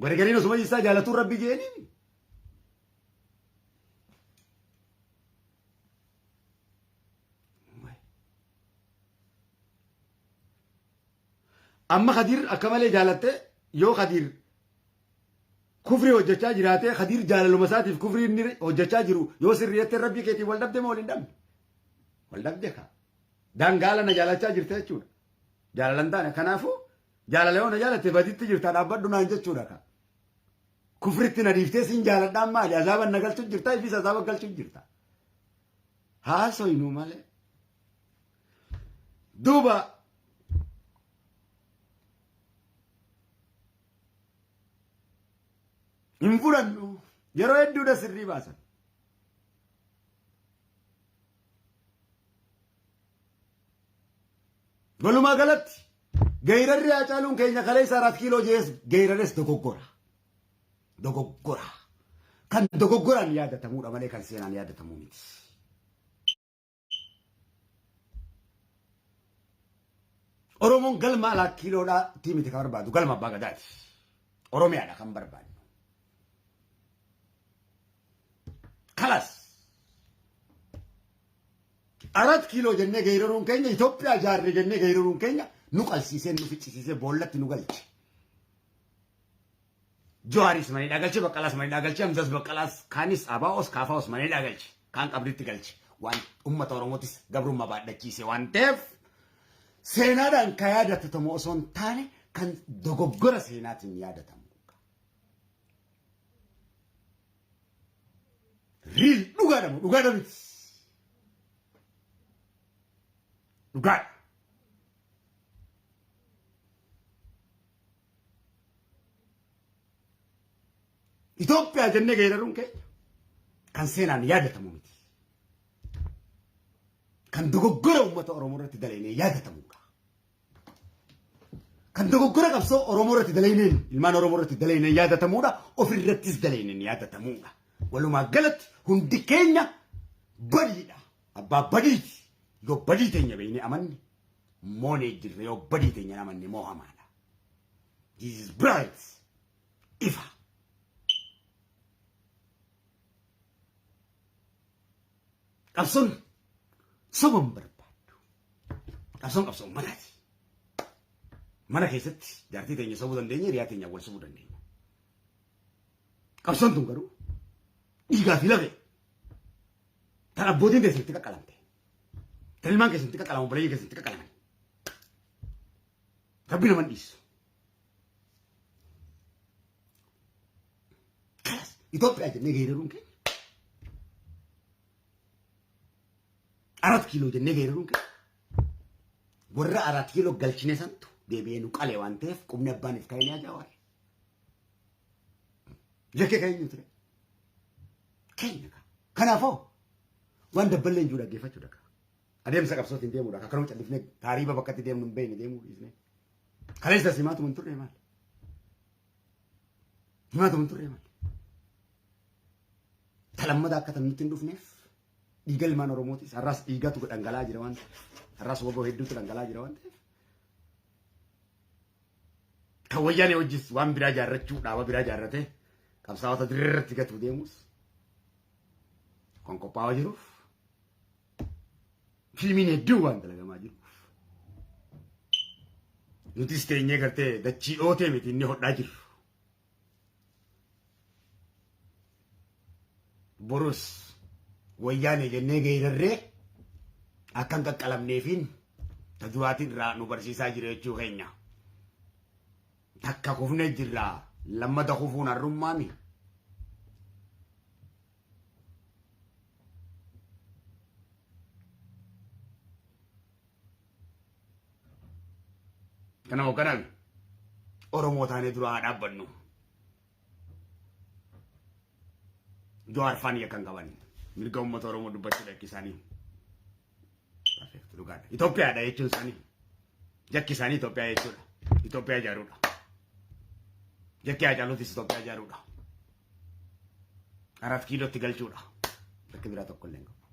gargariin osuma isaa jaalatu rabbi jeeni amma Khadir akka malee jaalatte yoo Khadir kufri hojjechaa jiraate Khadir jaalaluma isaatiif kufri inni hojjechaa jiru yoo sirriitti rabbii keetii wal dhabde moo wal hin dhabne والدبدك دانقال أنا جالس أجرت أشوف جالندان كنافو جالله أنا جالس تبديت تجرت أنا بدو نانجت شورك كفرت نريفته سين جالس دام ما جالس نقل تجرت في سازاب قل تجرت ها سوي نوماله دوبا إنفرادو يروي دودا سري باسا قالوا ما قالت غير الرياء قالون كينا خليس 4 كيلو جيس غير الرس دوغوغورا كان دوغوغورا نيادة تمور أمالي كان سينا نيادة تموميت أرومون قل ما لا كيلو لا تيمي تكبر بعدو قل ما باقدات أرومي على كم بربان خلاص 4 كيلو جنة غيرون كينيا إثيوبيا جار جنة غيرون كينيا نقل سيسن نفتش سيسن بولت نقلش جواريس ماني داغلش بقلاس ماني داغلش أمزاز بقلاس كانيس أباوس كافاوس ماني داغلش كان قبرت تغلش وان أمة أوروموتيس قبرو ما بعد دكيسي وان تف سينادان كيادة تتموسون تاني كان دوغوغورا سينات نيادة تموكا ريل لغادم لغاد إثيوبيا جنة غيرون كي كان سينان نيادة تموميتي كان دوغوغورا أمة أورومورة تدليني نيادة تموكا كان دوغوغورا كبسو أورومورة تدليني المان أورومورة تدليني نيادة تمودا وفي الرتيس دليني نيادة تمودا ولو ما قلت هندي كينيا بديدا أبا بديد يو بديتين يبيني أماني موني جري يو بديتين أماني موهمانا This is bright إفا كبسون سوم بربادو كبسون مناتي mana keessatti jaartii teenya sobuu dandeenya riyaa teenya wal sobuu dandeenya qabsoon tun garuu dhiigaa fi lafee tan abbootiin keessatti qaqqalamte tan ilmaan keessatti qaqqalamu balayyii keessatti qaqqalaman rabbi naman dhiisu kalas Itoophiyaa jennee geeraruun keenya 4 kiiloo jennee geeraruun keenya warra 4 kiiloo galchine santu deebi'ee qalee waan ta'eef qubni abbaaniif ka'ee ajaa'aa jekke ka'ee nyuture keenya kanaafoo waan dabballee injuu dhaggeeffachuu dhaqa adeemsa qabsootiin deemuudha akkanuma callifnee taariiba bakkatti deemnu hin beekne deemuu dhiisne kaleessa simaatu mun turre maal himaatu mun turre maal talammada akka nutti hin dhufneef dhiiga ilmaan Oromootis har'as dhiigatu dhangala'aa jira waan har'as waboo hedduutu dhangala'aa jira waan ta'eef كوياني وجس وان برا جارتشو داوا برا جارته qabsaa'ota dirreerratti gatu deemus kon qophaa'aa jiruuf fiilmiin hedduu waan dalagamaa jiruuf nutis teenyee gartee dachii ootee miti inni hodhaa jiru borus wayyaanee jennee geerarree akkan qaqqalamneefiin tajuwaatiin irraa nu barsiisaa jira jechuu keenya takka kufnee jirra lammata kufuun harrummaami kana okanan Oromoo taanee dura haa dhaabbannu Jawaar faan yakkan qaban mirga uummata Oromoo dubbachuu dhaqqisaanii dhugaadha Itoophiyaadha jechuun isaanii jakki isaanii Itoophiyaa jechuudha Itoophiyaa ijaaruudha jakki Hacaaluutis Itoophiyaa ijaaruudha 4 kiilootti galchuudha bakka biraa tokko illee hin qabu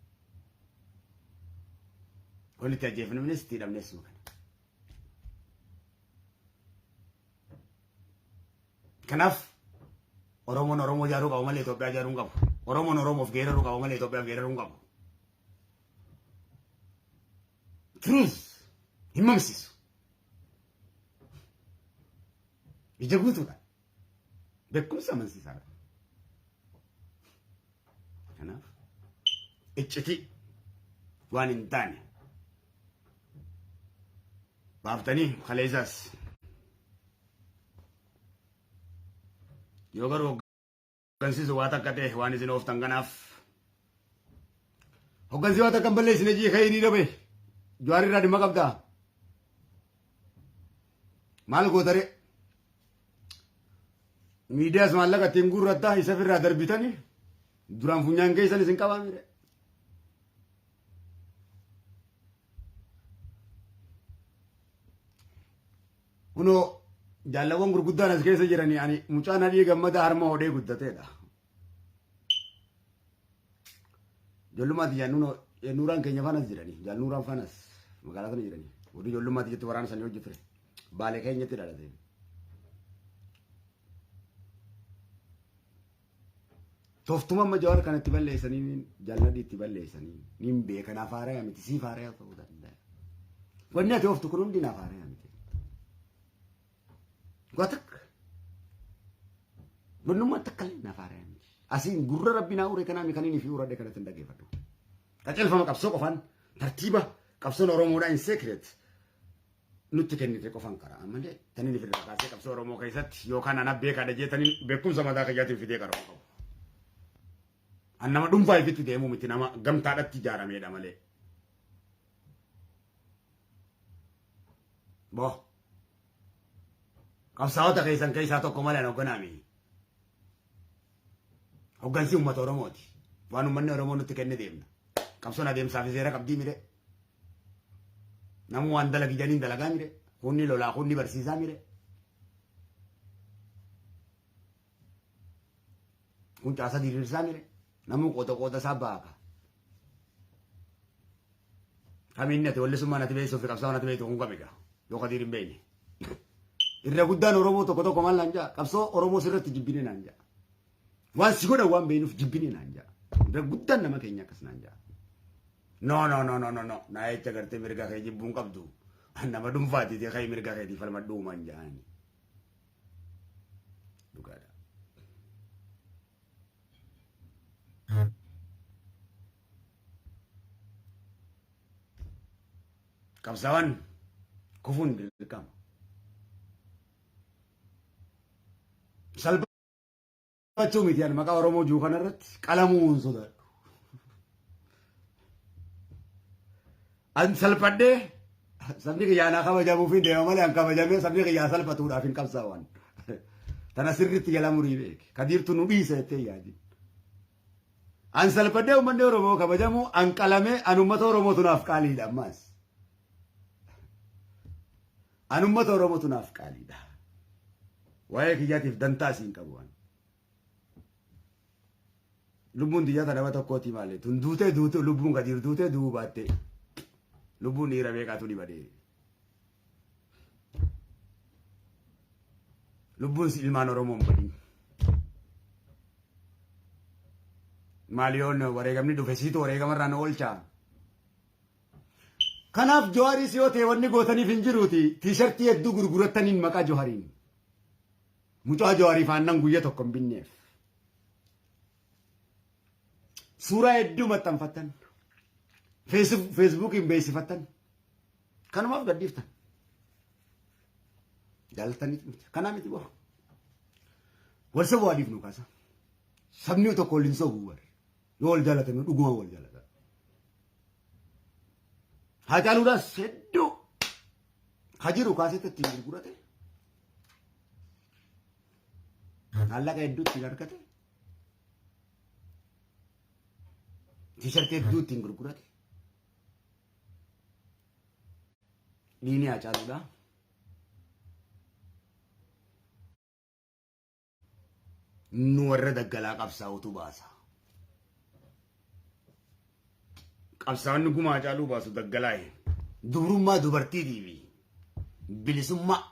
walitti ajjeefnamnes itti hidhamnes kana kanaaf Oromoon Oromoo ijaaruu qabu malee Itoophiyaa ijaaruu hin qabu Oromoon Oromoof geeraruu qabu malee Itoophiyaaf geeraruu hin qabu truth hin mamsiisu ija guutuudha beekumsa amansiisaadha kanaaf icciti وان انتاني بافتني خليزاس يوغر وغنسي سواتا كته وان زينوف تنغناف وغنسي واتا كمبلي سنجي خيري ربي جواري رادي مقبدا مال قوتري ميديا اسمان لغا تنگور ردا يسافر رادر بيتاني duraan funyaan keessan isin qabaa mire. Kunoo jaalawwan gurguddaan as keessa jiranii ani mucaan adii gammada harma hodhee guddateedha. Ijoollummaatti jaalnuuraan keenya fanas jiranii jaalnuuraan fanas magaalaa kana jiranii. Oduu ijoollummaatti jetti waraana sanii hojii ture. Baalee keenyatti dhalatee. Toftuma amma jawar kanatti balleessanii jaalladhi itti balleessanii nin beekan afaaree miti siif haaree ta'uu danda'a. Wanni ati oftu kun hundi afaaree miti. Gotak. Wannummaa takkalee afaaree miti. Asiin gurra rabbi naa uree kanaa mikaniin fi uradde kanatti hin dhaggeeffadhu. Qacelfama qabsoo qofaan tartiiba qabsoon Oromoodhaa in secret nutti kennite qofaan karaa malee taniin ifirraa kaasee qabsoo Oromoo keessatti yookaan ana beekaa dhajee taniin beekumsa mataa kayyaatiin fidee qaroo qabu. Annama dhuunfaa ifitti deemuu miti nama gamtaadhatti ijaarameedha malee. Boo qabsaa'ota keessan keessaa tokko malee an hogganaami. Hoggansi uummata Oromooti. Waan uummanni Oromoo nutti kenne deemna. Qabsoon adeemsaa fi seera qabdii mire. Namu waan dalagi janiin dalagaa mire. Hunni lolaa hunni barsiisaa mire. Kun caasa diriirsaa mire. Namu qoota sabbaaka. Kamiin ati walli summaan ati beeksisuuf qabsaa'oon ati beektu kun kamiidha. Yoo qadiir hin beekne. Irra guddaan Oromoo tokko maal naan jaa qabsoo Oromoo sirratti jibbine naan jaa. Waan si godhan waan beeknuuf jibbine naan jaa. Irra guddaan nama keenya akkas naan jaa. No. Naa jecha gartee mirga kee jibbuun qabdu. Nama dhuunfaati ta'e kee mirga keetiif falmadhuu maan jaani. Dhugaadha. Qabsaa'aan kufuun dirqama. Salphachuu miti ani maqaa Oromoo jiru kanarratti qalamuun sodaadhu. An salphadhee sabni kiyyaa naa kabajamuu fi deema malee an kabajamee sabni kiyyaa salphatuudhaaf hin qabsaa'an. Tana sirriitti jala murii beeke. Kadiirtu nu dhiisa jettee yaadi. An salphadhee uummanni Oromoo kabajamu an qalamee an uummata Oromootu naaf qaaliidha ammaas. An uummata Oromootu naaf qaaliidha. Waa'ee kiyyaatiif dantaa siin qabu waan. Lubbuun xiyyaata nama tokkooti malee tun duutee lubbuun gadiir duutee du'uu baattee lubbuun dhiira beekaatu ni badee. Lubbuun ilmaan Oromoo hin badin. Maaliyoon wareegamni dhufe siitu wareegamarraa na oolchaa. Kanaaf Jawaaris yoo ta'e wanni gootaniif hin jiruuti tiishartii hedduu gurgurattaniin maqaa Jawaariin. Mucaa Jawaariif aannan guyyaa tokko hin binneef. Suuraa hedduu maxxanfattan. Feesbuukiin beeksifattan. Kanumaaf gaddiiftan. Jaalataniif miti. Kanaa miti boo. Wal sobuu adiif nu kaasa. Sabni tokko waliin sobuu warri. Yoo wal jaalatame dhuguma wal jaalatan. Haacaaluudhaas hedduu hajiru kaasetti ittiin gurgurate. Maallaqa hedduu ittiin argate. Tiishartii hedduu ittiin gurgurate. Dhiini Haacaaluudhaa. Nu warra daggalaa qabsaa'utu baasa. Qabsaa'onni guma Haacaaluu baasu daggalaa'e. Dubrummaa dubartiitii fi bilisummaa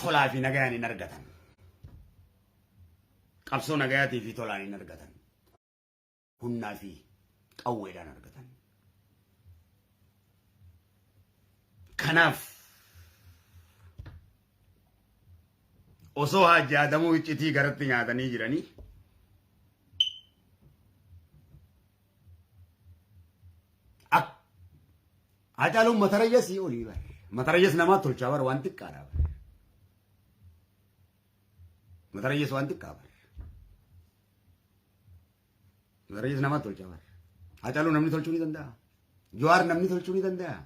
tolaa fi nagayaan hin argatan. Qabsoo nagayaatii fi tolaan hin argatan. Humnaa fi qawweedhaan argatan. Kanaaf osoo hajjaadamuu iccitii garatti nyaatanii jiranii Hacaaluun matarayyaasii olii bara. Matarayyaas namaa tolchaa bara waan xiqqaadha bara. Matarayyaas waan xiqqaa bara. Matarayyaas namaa tolchaa bara. Hacaaluun namni tolchuu ni danda'a. Jawaar namni tolchuu ni danda'a.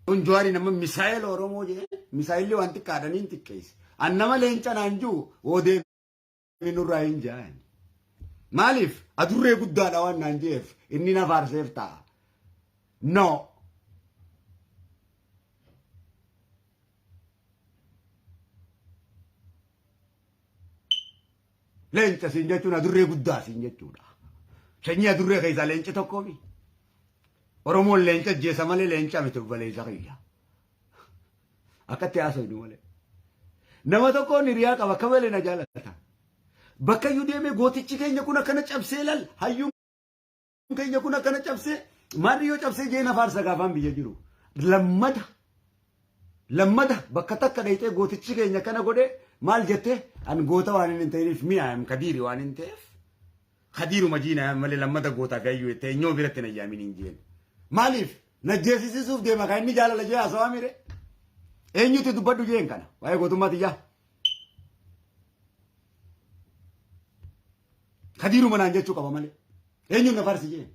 Kun jawaari nama misaa'el Oromoo jee misaa'elli waan xiqqaadha ni xiqqeesse. An nama leenca naan jiru oodee nurraa hin jaan. Maaliif adurree guddaadha waan naan jeef inni na faarseef ta'a. No. Leenca siin jechuun adurree guddaa siin jechuudha. Sanyii adurree keessaa leenca tokkoomi. Oromoon leenca jeessa malee leenca miti uffaleessa qiyya. Akkatti haasofnu malee. Nama tokkoon hiriyaa qaba akka malee na jaalata. Bakka iyyuu deemee gootichi keenya kun akkana cabsee lal hayyuun keenya kun akkana cabsee maarri yoo cabsee jee na faarsa gaafaan biyya jiru. Lammata bakka takka dhayitee gootichi keenya kana godhe maal jettee an goota waan hin ta'iniif mi'aayam kadiiri waan hin ta'eef. Kadiiru majiina malee lammata gootaa fi hayyuu jettee nyoo biratti na yaamin hin jeen. Maaliif najjeesisuuf deema kan inni jaalala jee haasawaa mire. Eenyutu dubbadhu jeen kana waa'ee gootummaa xiyyaa. Kadiiru manaan jechuu qaba malee. Eenyuun na faarsi jeen.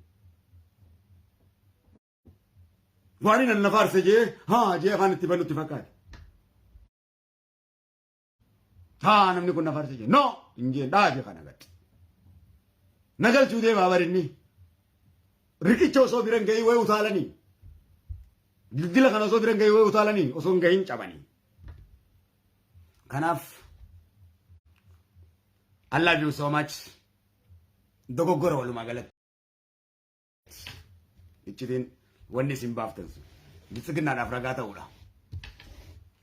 Waan inni na faarse jee haa jee afaan itti ballutti fakkaate. Haa namni kun na faarse jee no hin jeen dhaaje kana gadi. Nagalchuu deemaa barinni. Riqicha osoo biran gahii wayii utaalanii. Dildila kana osoo biran gahii wayii utaalanii osoo hin gahiin cabanii. Kanaaf I love you so much. Dogoggora walumaa galatti. Iccitiin wanni isin baaftan sun. Biltsiginnaadhaaf ragaa ta'uudha.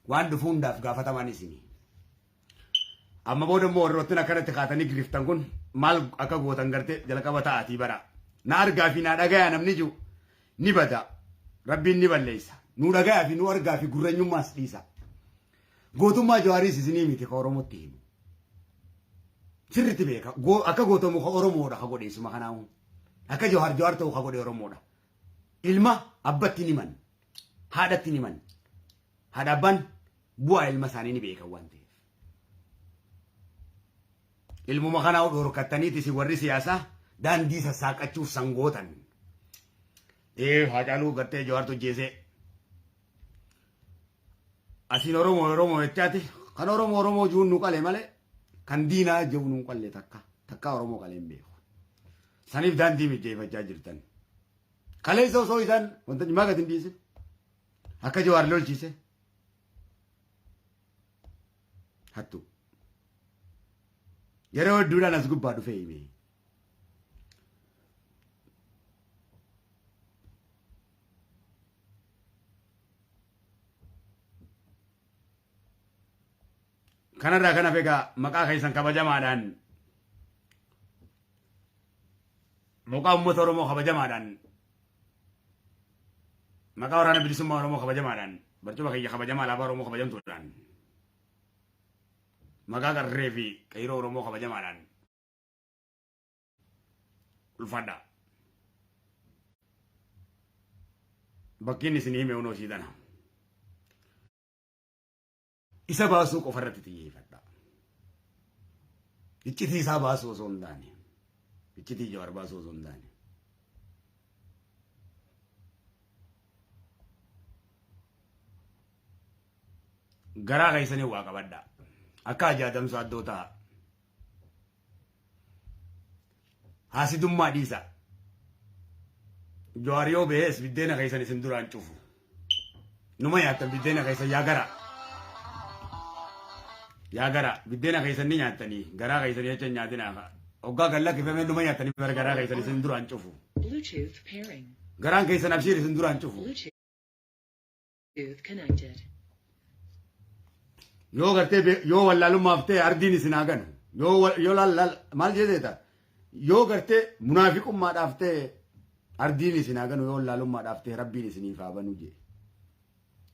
Waan dhufu hundaaf gaafatamaan isinii. Amma booda immoo warroottin akkanatti kaatanii giriftan kun maal akka gootan gartee jalqaba ta'atii bara. Na argaa fi na dhagaya namni jiru ni bada. Rabbiin ni balleessa. Nu dhagaya fi nu argaa fi gurranyummaas dhiisa. Gootummaa Jawaariis isinii miti ka Oromootti himu. Sirriitti beeka. Akka gootamu ka Oromoodha ka godheessuma kanaamu. Akka Jawaar ta'u ka godhe Oromoodha. Ilma abbatti ni man. Haadhatti ni man. Haadha abbaan bu'aa ilma isaanii ni beekan waan ta'eef. Ilmuma kanaa dhorkattaniiti si warri siyaasaa daandii sassaaqachuuf sangootan. Hacaaluu gartee Jawaartu jeesee. Asiin Oromoo jechaati. Kan Oromoo juun nu qalee malee kan diinaa jiru nu qalee takka Oromoo qalee hin beeku. Saniif daandii mijeeffachaa jirtan. Kaleessa osoo isaan wanta jimaa gadi hin dhiisin. Akka Jawaar lolchiise. Hattu. Yeroo hedduudhaan as gubbaa dhufee himee. Kanarraa kana fegaa maqaa keessan kabajamaadhaan maqaa uummata Oromoo kabajamaadhaan maqaa waraana bilisummaa Oromoo kabajamaadhaan barcuma kiyya kabajamaa alaabaa Oromoo kabajamtuudhaan maqaa qarree fi qeyroo Oromoo kabajamaadhaan ulfadha. Bakkiin isin hime unoo siidana. Isa baasuu qofa irratti xiyyeeffadha. Iccitii isaa baasuu osoo hin taane. Iccitii Jawaar baasuu osoo hin taane. Garaa keessanii waa qabadha. Akka ajaa'adamsu addoo ta'a. Haasidummaa dhiisa. Jawaar yoo bees biddeena keessan isin duraan cufu. Numa nyaattan biddeena keessan yaa gara. Yaa gara biddeena keessan ni nyaattanii garaa keessanii jecha nyaatinaa. Oggaa galla kifamee numa nyaatanii bara garaa keessan isin duraan cufu. Garaan keessan abshiir isin duraan cufu. Yoo gartee yoo wallaalummaaf ta'e ardiin isin haa ganu. Yoo laal maal jedheeta. Yoo gartee munaafiqummaadhaaf ta'e ardiin isin haa ganu yoo wallaalummaadhaaf ta'e rabbiin isiniif haa banu jee.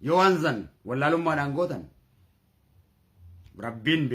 Yoo waan san wallaalummaadhaan gootan rabbiin